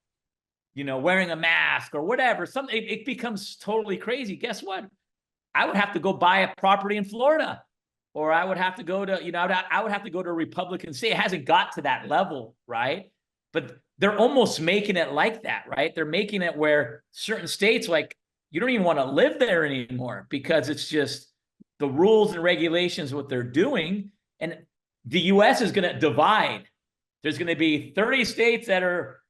you know, wearing a mask or whatever. It becomes totally crazy. Guess what? I would have to go buy a property in Florida, or I would have to go to, you know, I would have to go to a Republican state. It hasn't got to that level, right? But they're almost making it like that, right? They're making it where certain states, like, you don't even want to live there anymore, because it's just the rules and regulations, what they're doing. And the US is going to divide. There's going to be 30 states that are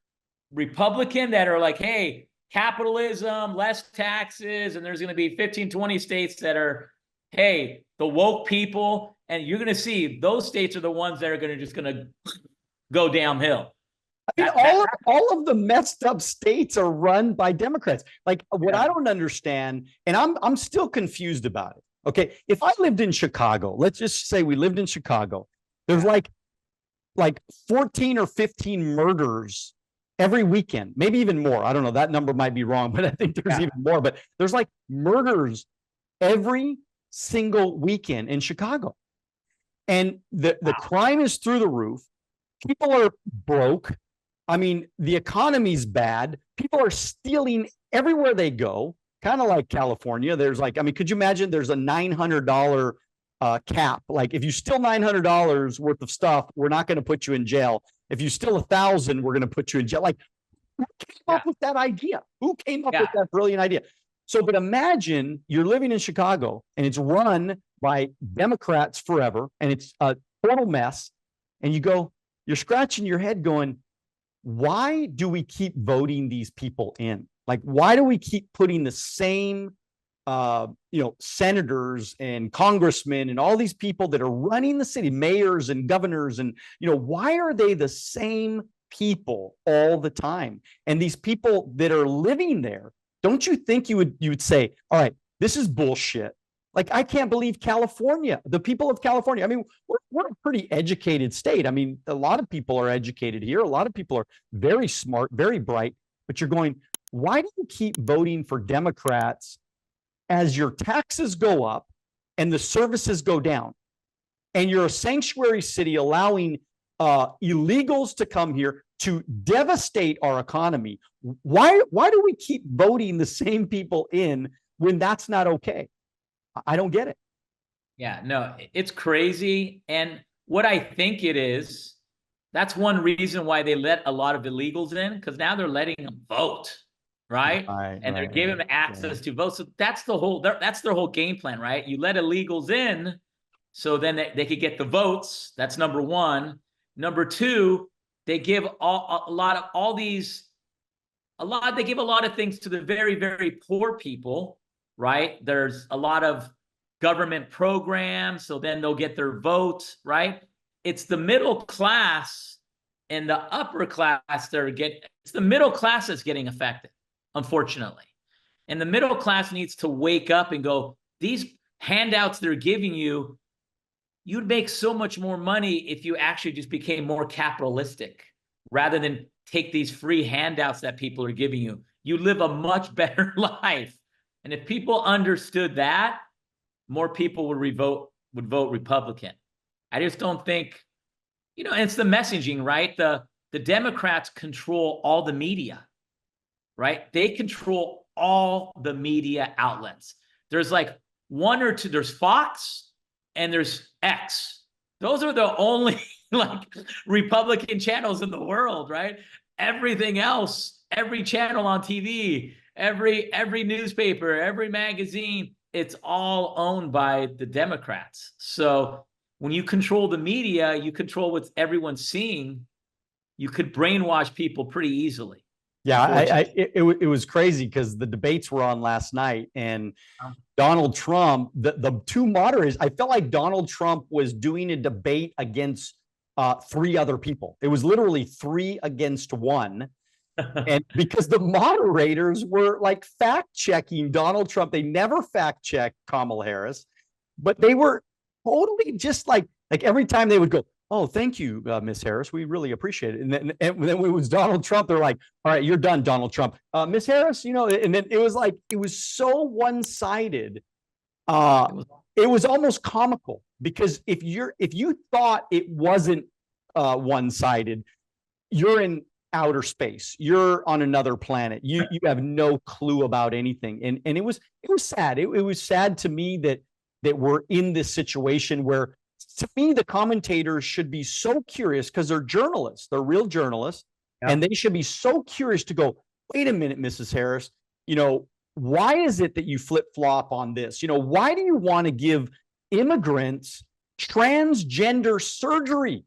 Republican, that are like, hey, capitalism, less taxes. And there's going to be 15, 20 states that are, hey, the woke people. And you're going to see those states are the ones that are going to go downhill. I mean, all of the messed up states are run by Democrats. Like, what I don't understand, and I'm still confused about it. Okay, if I lived in Chicago, let's just say we lived in Chicago, there's like like 14 or 15 murders every weekend, maybe even more. I don't know. That number might be wrong, but I think there's even more. But there's like murders every single weekend in Chicago. And the crime is through the roof. People are broke. I mean, the economy's bad. People are stealing everywhere they go, kind of like California. There's like, I mean, could you imagine there's a $900 cap? Like if you steal $900 worth of stuff, we're not going to put you in jail. If you steal 1,000, we're going to put you in jail. Like who came up with that idea? Who came up with that brilliant idea? So, but imagine you're living in Chicago and it's run by Democrats forever and it's a total mess. And you go, you're scratching your head going, why do we keep voting these people in? Like, why do we keep putting the same, senators and congressmen and all these people that are running the city, mayors and governors, and, why are they the same people all the time? And these people that are living there, don't you think you would say, all right, this is bullshit. Like, I can't believe California, the people of California. I mean, we're a pretty educated state. I mean, a lot of people are educated here. A lot of people are very smart, very bright. But you're going, why do you keep voting for Democrats as your taxes go up and the services go down? And you're a sanctuary city allowing illegals to come here to devastate our economy. Why do we keep voting the same people in when that's not okay? I don't get it. Yeah, no, it's crazy. And what I think it is, that's one reason why they let a lot of illegals in, because now they're letting them vote, right? And they're giving them access to vote. So that's their whole game plan, right? You let illegals in, so then they could get the votes. That's number one. Number two, they give a lot of things to the very, very poor people. Right? There's a lot of government programs, so then they'll get their votes, right? It's the middle class and the upper class it's the middle class that's getting affected, unfortunately. And the middle class needs to wake up and go, these handouts they're giving you, you'd make so much more money if you actually just became more capitalistic rather than take these free handouts that people are giving you. You live a much better life. And if people understood that, more people would vote Republican. I just don't think, it's the messaging, right? The Democrats control all the media, right? They control all the media outlets. There's like one or two, there's Fox and there's X. Those are the only like Republican channels in the world, right? Everything else, every channel on TV, every newspaper, every magazine, it's all owned by the Democrats. So when you control the media, you control what everyone's seeing. You could brainwash people pretty easily. Yeah, it was crazy because the debates were on last night, and Donald Trump, the two moderators, I felt like Donald Trump was doing a debate against three other people. It was literally 3 against 1. And because the moderators were like fact checking Donald Trump, they never fact checked Kamala Harris, but they were totally just like every time they would go, "Oh, thank you, Miss Harris, we really appreciate it." And then when it was Donald Trump, they're like, "All right, you're done, Donald Trump." Miss Harris, and then it was so one-sided. It was almost comical because if you thought it wasn't one-sided, you're in outer space. You're on another planet. You have no clue about anything. And it was sad. It was sad to me that we're in this situation where, to me, the commentators should be so curious because they're journalists. They're real journalists. Yeah. And they should be so curious to go, wait a minute, Mrs. Harris, why is it that you flip-flop on this? Why do you want to give immigrants transgender surgery?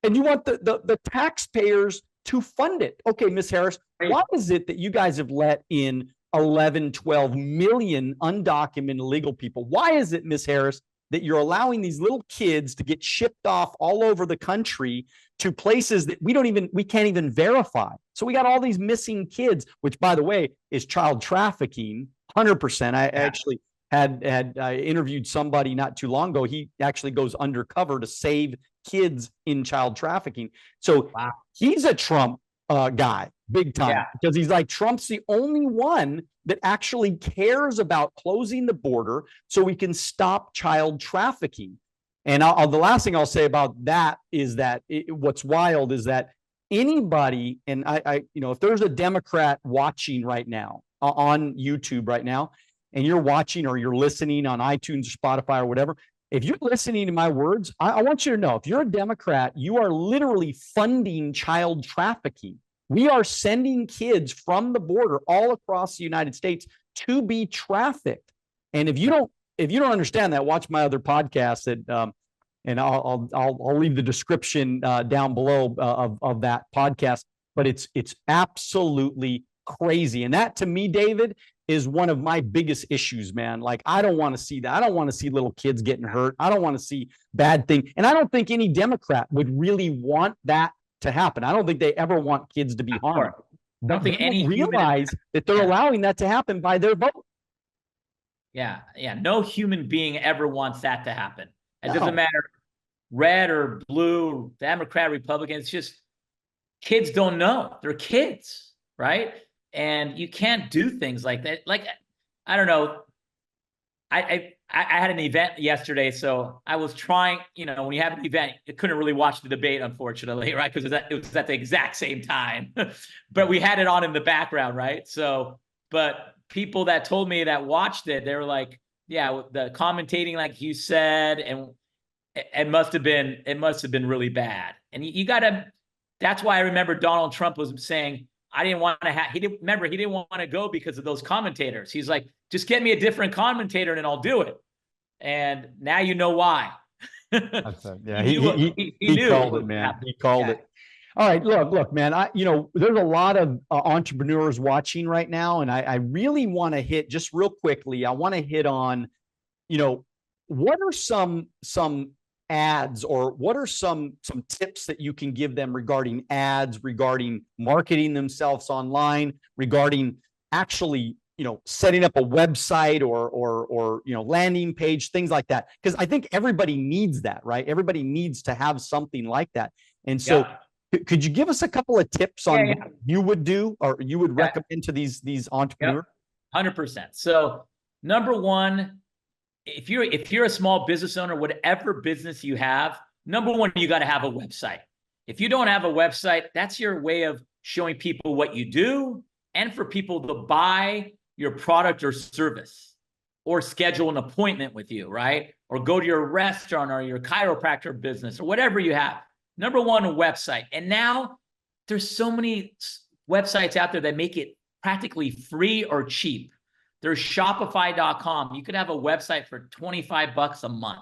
And you want the taxpayers to fund it. Okay, Ms. Harris, why is it that you guys have let in 11, 12 million undocumented illegal people? Why is it, Ms. Harris, that you're allowing these little kids to get shipped off all over the country to places that we can't even verify? So we got all these missing kids, which, by the way, is child trafficking, 100%. I actually had interviewed somebody not too long ago. He actually goes undercover to save kids in child trafficking. So Wow. he's a Trump guy, big time, Yeah. because he's like, Trump's the only one that actually cares about closing the border so we can stop child trafficking. And the last thing I'll say about that is that what's wild is that anybody, and if there's a Democrat watching right now on YouTube right now, and you're watching or you're listening on iTunes or Spotify or whatever, if you're listening to my words, I want you to know, if you're a Democrat, you are literally funding child trafficking. We are sending kids from the border all across the United States to be trafficked. And if you don't understand that, watch my other podcast that, and I'll leave the description down below of that podcast. But it's absolutely crazy. And that, to me, David, is one of my biggest issues, man. Like, I don't want to see that. I don't want to see little kids getting hurt. I don't want to see bad things. And I don't think any Democrat would really want that to happen. I don't think they ever want kids to be harmed. I don't think any realize that they're allowing that to happen by their vote. Yeah. No human being ever wants that to happen. It No. doesn't matter red or blue, Democrat, Republican. It's just kids don't know. They're kids, right? And you can't do things like that. Like, I don't know. I had an event yesterday, so I was trying, when you have an event, you couldn't really watch the debate, unfortunately, right? Because it was at the exact same time, but we had it on in the background, right? So, but people that told me that watched it, they were like, yeah, the commentating, like you said, and it must have been really bad. And you gotta, that's why I remember Donald Trump was saying, I didn't want to he didn't want to go because of those commentators. He's like, just get me a different commentator and I'll do it. And now you know why. That's it. Yeah, he knew called it, man. He called it. All right, look, man. There's a lot of entrepreneurs watching right now, and I really want to hit just real quickly. I want to hit on, what are some ads, or what are some tips that you can give them regarding ads, regarding marketing themselves online, regarding actually, setting up a website or landing page, things like that. Because I think everybody needs that, right? Everybody needs to have something like that. And so could you give us a couple of tips on what you would do or you would recommend to these entrepreneurs? 100%. So number one, if you're a small business owner, whatever business you have, number one, you got to have a website. If you don't have a website, that's your way of showing people what you do and for people to buy your product or service or schedule an appointment with you, right? Or go to your restaurant or your chiropractor business or whatever you have. Number one, a website. And now there's so many websites out there that make it practically free or cheap. There's Shopify.com. You could have a website for $25 a month.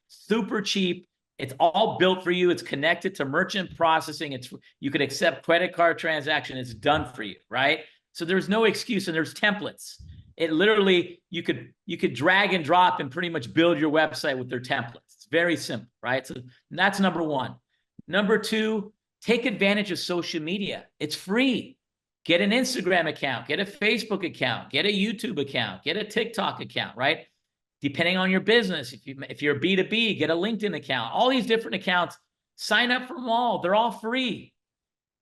Super cheap. It's all built for you. It's connected to merchant processing. You could accept credit card transaction. It's done for you, right? So there's no excuse, and there's templates. It literally, you could drag and drop and pretty much build your website with their templates. It's very simple, right? So that's number one. Number two, take advantage of social media. It's free. Get an Instagram account, get a Facebook account, get a YouTube account, get a TikTok account, right? Depending on your business, if you're B2B, get a LinkedIn account. All these different accounts, sign up for them all. They're all free.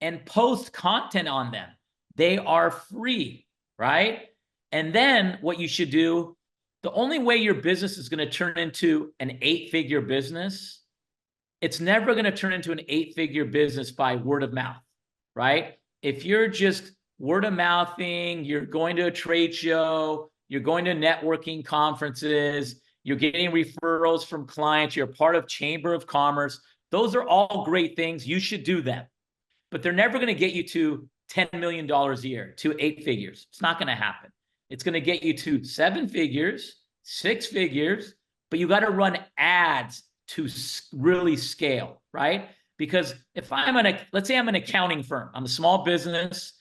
And post content on them. They are free, right? And then what you should do, the only way your business is going to turn into an 8-figure business, it's never going to turn into an 8-figure business by word of mouth, right? If you're just word of mouthing, you're going to a trade show, you're going to networking conferences, you're getting referrals from clients, you're part of Chamber of Commerce. Those are all great things. You should do them. But they're never going to get you to $10 million a year, to 8 figures. It's not going to happen. It's going to get you to 7 figures, 6 figures, but you got to run ads to really scale, right? Because if let's say I'm an accounting firm, I'm a small business,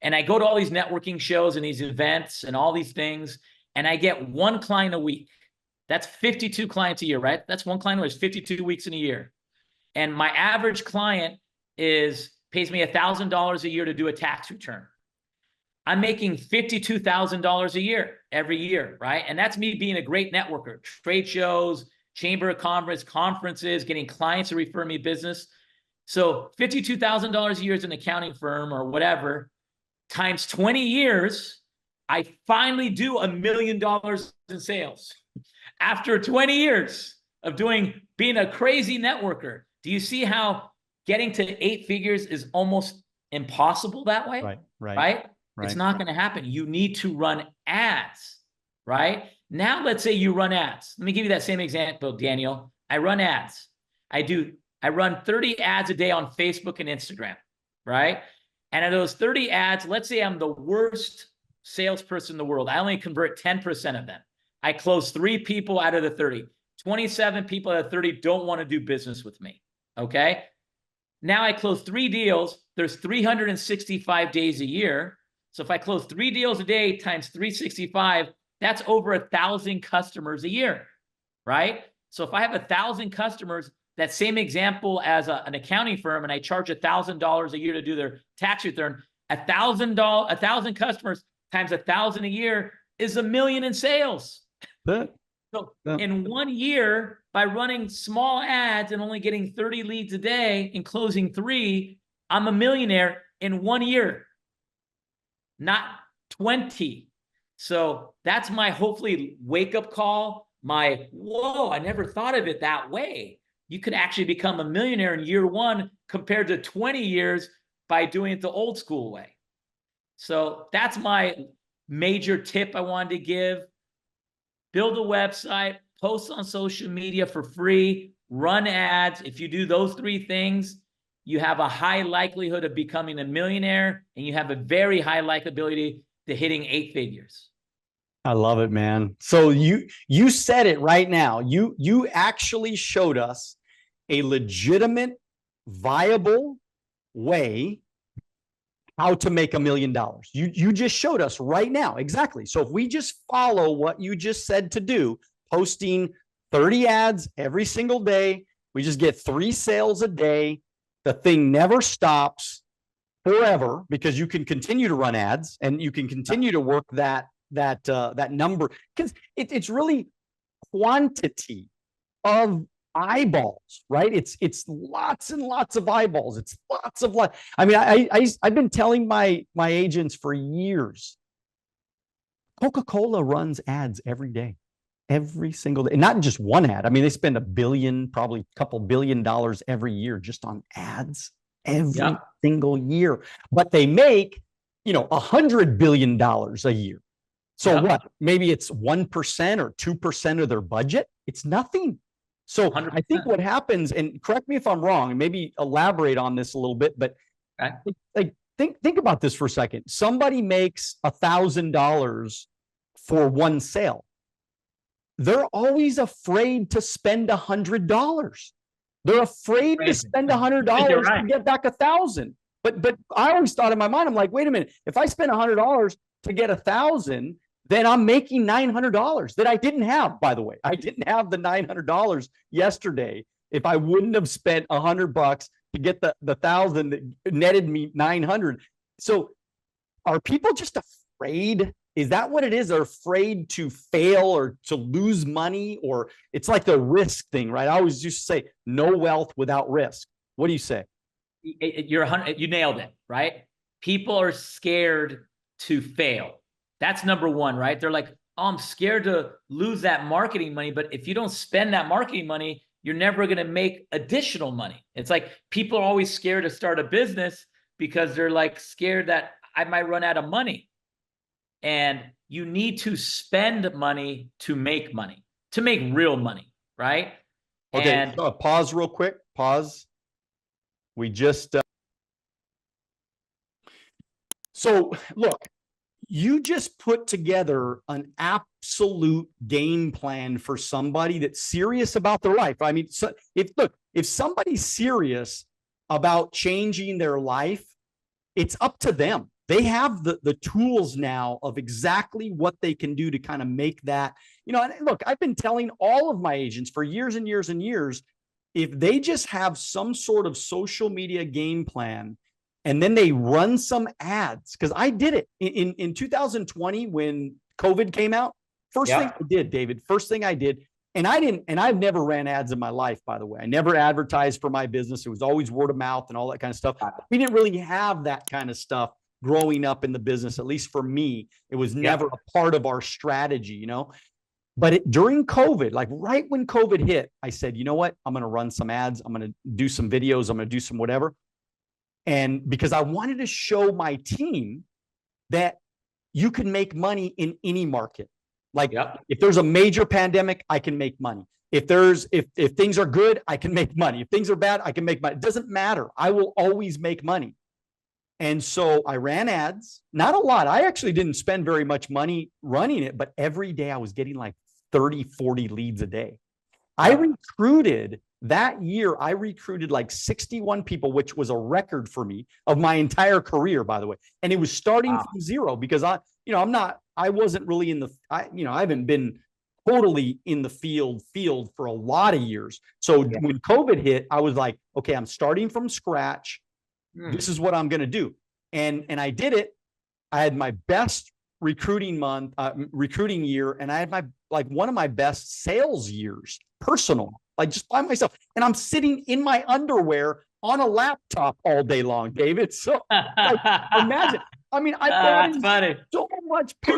and I go to all these networking shows and these events and all these things, and I get one client a week. That's 52 clients a year, right? That's one client who has 52 weeks in a year. And my average client pays me $1,000 a year to do a tax return. I'm making $52,000 a year every year, right? And that's me being a great networker, trade shows, chamber of commerce, conferences, getting clients to refer me business. So $52,000 a year as an accounting firm or whatever, times 20 years, I finally do $1 million in sales after 20 years of being a crazy networker. Do you see how getting to 8 figures is almost impossible that way? Right? It's not going to happen. You need to run ads, right? Now, let's say you run ads. Let me give you that same example, Daniel. I run ads. I run 30 ads a day on Facebook and Instagram, right? And of those 30 ads, let's say I'm the worst salesperson in the world. I only convert 10% of them. I close 3 people out of the 30. 27 people out of 30 don't want to do business with me, okay? Now I close 3 deals. There's 365 days a year. So if I close 3 deals a day times 365, that's over 1,000 customers a year, right? So if I have 1,000 customers, that same example as an accounting firm, and I charge $1,000 a year to do their tax return, 1,000 customers times 1,000 a year is $1 million in sales. So in 1 year, by running small ads and only getting 30 leads a day and closing 3, I'm a millionaire in 1 year, not 20. So that's my hopefully wake up call. My, whoa, I never thought of it that way. You could actually become a millionaire in year 1 compared to 20 years by doing it the old school way. So that's my major tip I wanted to give. Build a website, post on social media for free, run ads. If you do those 3 things, you have a high likelihood of becoming a millionaire, and you have a very high likelihood to hitting 8 figures. I love it, man. So you said it right now. You actually showed us a legitimate, viable way how to make $1 million. You just showed us right now. Exactly. So if we just follow what you just said to do, posting 30 ads every single day, we just get 3 sales a day. The thing never stops forever because you can continue to run ads and you can continue to work that number, because it's really quantity of eyeballs, right? It's lots and lots of eyeballs. It's lots of I mean, I've been telling my agents for years, Coca-Cola runs ads every day, every single day, and not just one ad. I mean, they spend $1 billion, probably a couple $1 billion every year just on ads every single year, but they make, $100 billion a year. So what? Maybe it's 1% or 2% of their budget. It's nothing. So 100%. I think what happens, and correct me if I'm wrong, and maybe elaborate on this a little bit, but think about this for a second. Somebody makes $1,000 for 1 sale. They're always afraid to spend $100. They're afraid to spend $100 to get back 1,000. But I always thought in my mind, I'm like, wait a minute, if I spend $100 to get 1,000, then I'm making $900 that I didn't have, by the way. I didn't have the $900 yesterday. If I wouldn't have spent $100 to get the 1,000 that netted me 900. So are people just afraid? Is that what it is? They're afraid to fail or to lose money, or it's like the risk thing, right? I always used to say no wealth without risk. What do you say? You nailed it, right? People are scared to fail. That's number 1, right? They're like, oh, I'm scared to lose that marketing money. But if you don't spend that marketing money, you're never going to make additional money. It's like people are always scared to start a business because they're like scared that I might run out of money. And you need to spend money to make real money, right? Okay, and pause real quick. Pause. We just so look, you just put together an absolute game plan for somebody that's serious about their life. I mean, so if somebody's serious about changing their life, it's up to them. They have the tools now of exactly what they can do to kind of make that, and look, I've been telling all of my agents for years and years and years, if they just have some sort of social media game plan, and then they run some ads, because I did it in 2020 when COVID came out. First thing I did, David, And I've never ran ads in my life, by the way. I never advertised for my business. It was always word of mouth and all that kind of stuff. We didn't really have that kind of stuff growing up in the business. At least for me, it was never a part of our strategy, you know? But during COVID, like right when COVID hit, I said, you know what? I'm going to run some ads. I'm going to do some videos. I'm going to do some whatever. And because I wanted to show my team that you can make money in any market. Like if there's a major pandemic, I can make money. If things are good, I can make money. If things are bad, I can make money. It doesn't matter. I will always make money. And so I ran ads, not a lot. I actually didn't spend very much money running it, but every day I was getting like 30, 40 leads a day. That year, I recruited like 61 people, which was a record for me of my entire career, by the way. And it was starting from zero because I wasn't really I haven't been totally in the field for a lot of years. So when COVID hit, I was like, okay, I'm starting from scratch. This is what I'm going to do. And I did it. I had my best recruiting year. And I had one of my best sales years, personal, like just by myself. And I'm sitting in my underwear on a laptop all day long, David. So like, imagine. I mean, I brought in funny. so much too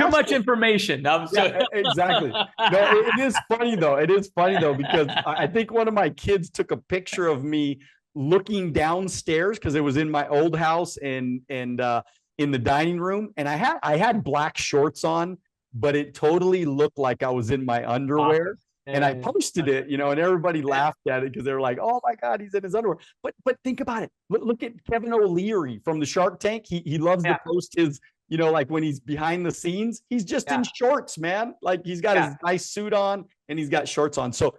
much information. Exactly. No, it is funny though. It is funny though, because I think one of my kids took a picture of me looking downstairs because it was in my old house and in the dining room. And I had black shorts on, but it totally looked like I was in my underwear. And I posted it, and everybody laughed at it because they were like, "Oh my God, he's in his underwear." But think about it. Look at Kevin O'Leary from the Shark Tank. He loves to post his, like when he's behind the scenes, he's just in shorts, man. Like he's got his nice suit on and he's got shorts on. So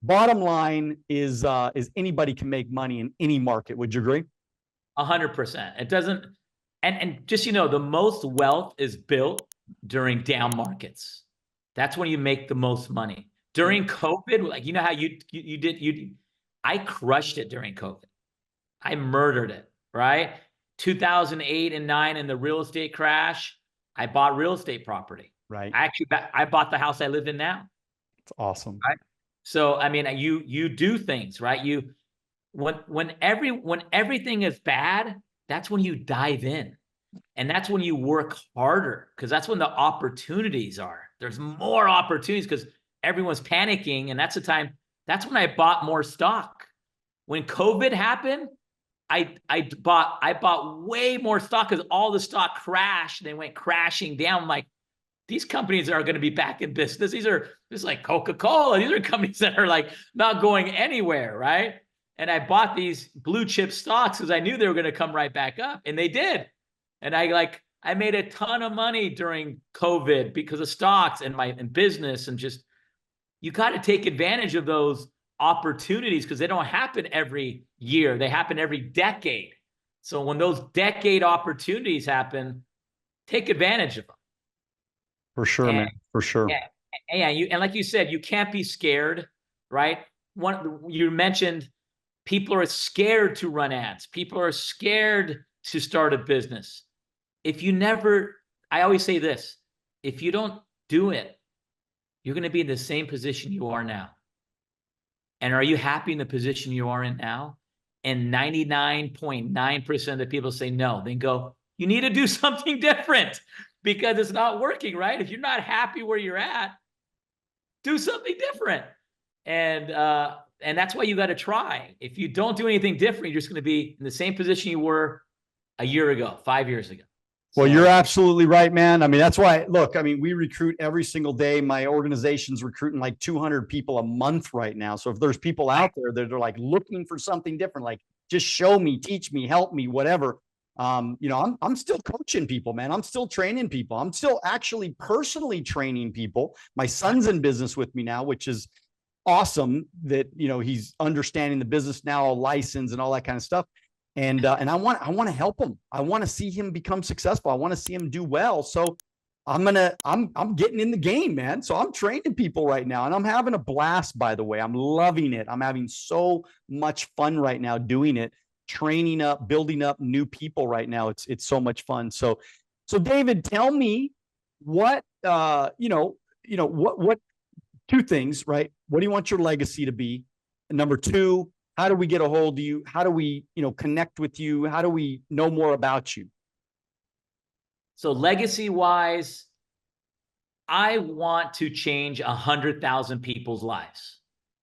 bottom line is anybody can make money in any market. Would you agree? 100%. It doesn't, and just, the most wealth is built during down markets. That's when you make the most money. During COVID, like, how I crushed it during COVID. I murdered it, right? 2008 and 9 in the real estate crash, I bought real estate property. Right. I bought the house I live in now. It's awesome. Right. So, I mean, you do things, right? When everything is bad, that's when you dive in. And that's when you work harder, because that's when the opportunities are. There's more opportunities because everyone's panicking. And that's when I bought more stock. When COVID happened, I bought way more stock because all the stock crashed. They went crashing down. I'm like, these companies are going to be back in business. These are just like Coca-Cola. These are companies that are like not going anywhere, right? And I bought these blue chip stocks because I knew they were going to come right back up, and they did. And I made a ton of money during COVID because of stocks and business, and just, you got to take advantage of those opportunities because they don't happen every year. They happen every decade. So when those decade opportunities happen, take advantage of them. For sure, man. For sure. Yeah. And like you said, you can't be scared, right? You mentioned people are scared to run ads. People are scared to start a business. I always say this, if you don't do it, you're going to be in the same position you are now. And are you happy in the position you are in now? And 99.9% of the people say no. Then go, you need to do something different because it's not working, right? If you're not happy where you're at, do something different. And that's why you got to try. If you don't do anything different, you're just going to be in the same position you were a year ago, 5 years ago. Well, you're absolutely right, man. I mean, that's why, look, I mean, we recruit every single day. My organization's recruiting like 200 people a month right now. So if there's people out there that are like looking for something different, like just show me, teach me, help me, whatever. I'm still coaching people, man. I'm still training people. I'm still actually personally training people. My son's in business with me now, which is awesome that, he's understanding the business now, a license and all that kind of stuff. And I want to help him. I want to see him become successful. I want to see him do well. So I'm getting in the game, man. So I'm training people right now, and I'm having a blast, by the way. I'm loving it. I'm having so much fun right now doing it, training up, building up new people right now. It's so much fun. So David, tell me what two things, right? What do you want your legacy to be? And number two, how do we get a hold of you? How do we, connect with you? How do we know more about you? So legacy wise, I want to change 100,000 people's lives.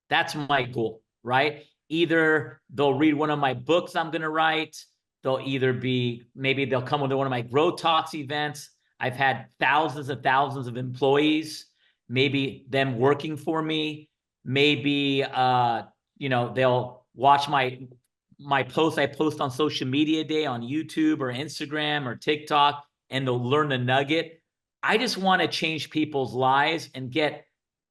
That's my goal, right? Either they'll read one of my books I'm going to write. Maybe they'll come to one of my Growth Talks events. I've had thousands and thousands of employees, maybe them working for me. Maybe, they'll watch my posts I post on social media day on YouTube or Instagram or TikTok, and they'll learn the nugget. I just want to change people's lives and get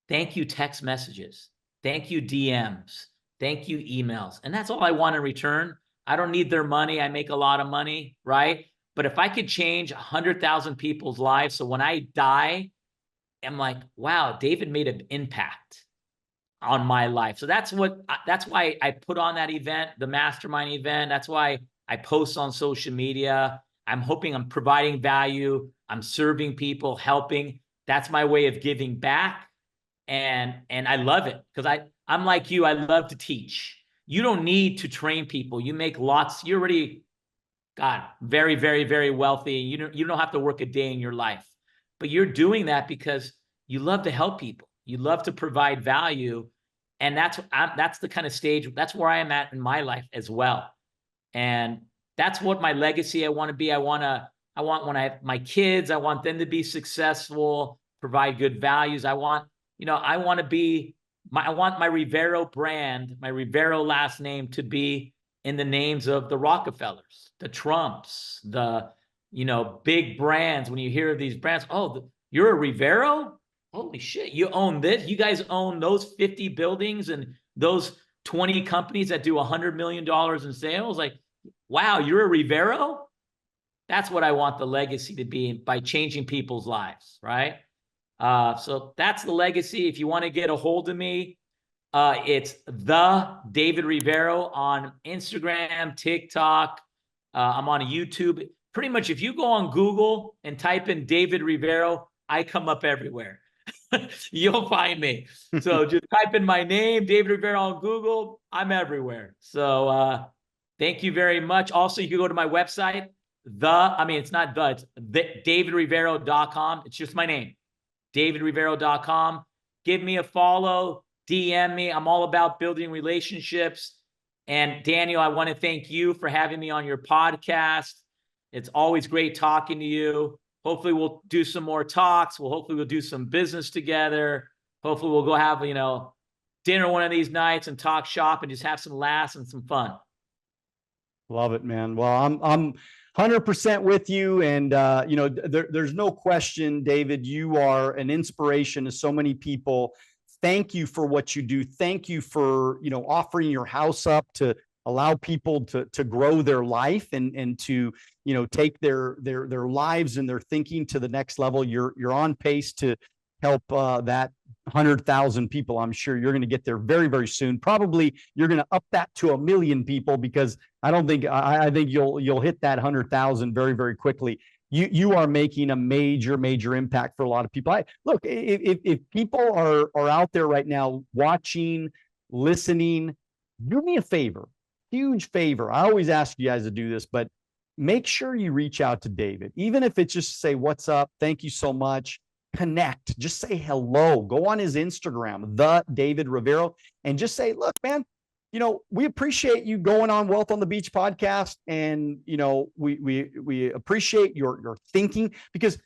thank you text messages, thank you DMs, thank you emails. And that's all I want in return. I don't need their money. I make a lot of money, right? But if I could change 100,000 people's lives, so when I die, I'm like, wow, David made an impact on my life. So that's why I put on that event, the mastermind event. That's why I post on social media. I'm hoping I'm providing value. I'm serving people, helping. That's my way of giving back. And I love it because I'm like you. I love to teach. You don't need to train people. You make lots. You're already, God, very, very, very wealthy. You don't have to work a day in your life, but you're doing that because you love to help people. You love to provide value. And that's the kind of stage, that's where I am at in my life as well. And that's what my legacy I want to be. I want when I have my kids, I want them to be successful, provide good values. I want my Rivero brand, my Rivero last name to be in the names of the Rockefellers, the Trumps, the, big brands. When you hear of these brands, you're a Rivero? Holy shit, you own this. You guys own those 50 buildings and those 20 companies that do $100 million in sales. Like, wow, you're a Rivero? That's what I want the legacy to be by changing people's lives, right? So that's the legacy. If you want to get a hold of me, it's the David Rivero on Instagram, TikTok. I'm on YouTube. Pretty much if you go on Google and type in David Rivero, I come up everywhere. You'll find me. So just type in my name, David Rivero, on Google. I'm everywhere. So thank you very much. Also, you can go to my website. It's davidrivero.com. It's just my name, davidrivero.com. Give me a follow, DM me. I'm all about building relationships. And Daniel, I want to thank you for having me on your podcast. It's always great talking to you. Hopefully we'll do some more talks. Hopefully we'll do some business together. Hopefully we'll go have, dinner one of these nights and talk shop and just have some laughs and some fun. Love it, man. Well, I'm 100% with you. And, there's no question, David, you are an inspiration to so many people. Thank you for what you do. Thank you for, offering your house up to allow people to grow their life and to, take their lives and their thinking to the next level. You're on pace to help that 100,000 people. I'm sure you're going to get there very, very soon. Probably you're going to up that to 1 million people, because I think you'll hit that 100,000 very, very quickly. You are making a major, major impact for a lot of people. Look, if people are out there right now watching, listening, do me a favor, huge favor. I always ask you guys to do this, but make sure you reach out to David, even if it's just say, what's up? Thank you so much. Connect, just say hello, go on his Instagram, the David Rivero, and just say, look, man, we appreciate you going on Wealth on the Beach podcast. And, we appreciate your thinking, because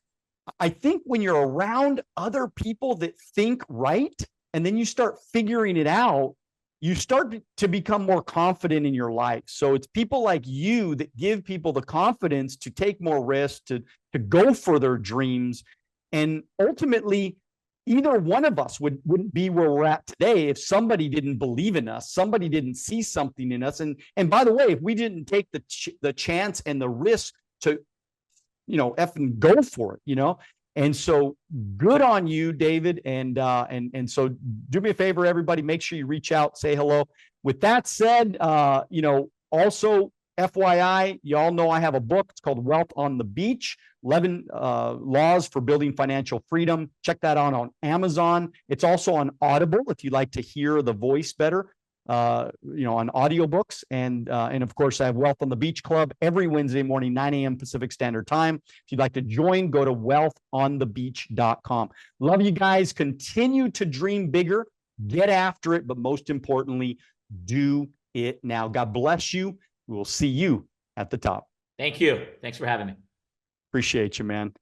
I think when you're around other people that think right, and then you start figuring it out, you start to become more confident in your life. So it's people like you that give people the confidence to take more risks, to go for their dreams. And ultimately, either one of us wouldn't be where we're at today if somebody didn't believe in us, somebody didn't see something in us. And by the way, if we didn't take the chance and the risk to, effing go for it, And so good on you, David. And so do me a favor, everybody, make sure you reach out, say hello. With that said, also FYI, y'all know I have a book. It's called Wealth on the Beach, 11 Laws for Building Financial Freedom. Check that out on Amazon. It's also on Audible if you like to hear the voice better, on audiobooks. And of course, I have Wealth on the Beach Club every Wednesday morning, 9 a.m. Pacific Standard Time. If you'd like to join, go to wealthonthebeach.com. Love you guys. Continue to dream bigger, get after it, but most importantly, do it now. God bless you. We will see you at the top. Thank you. Thanks for having me. Appreciate you, man.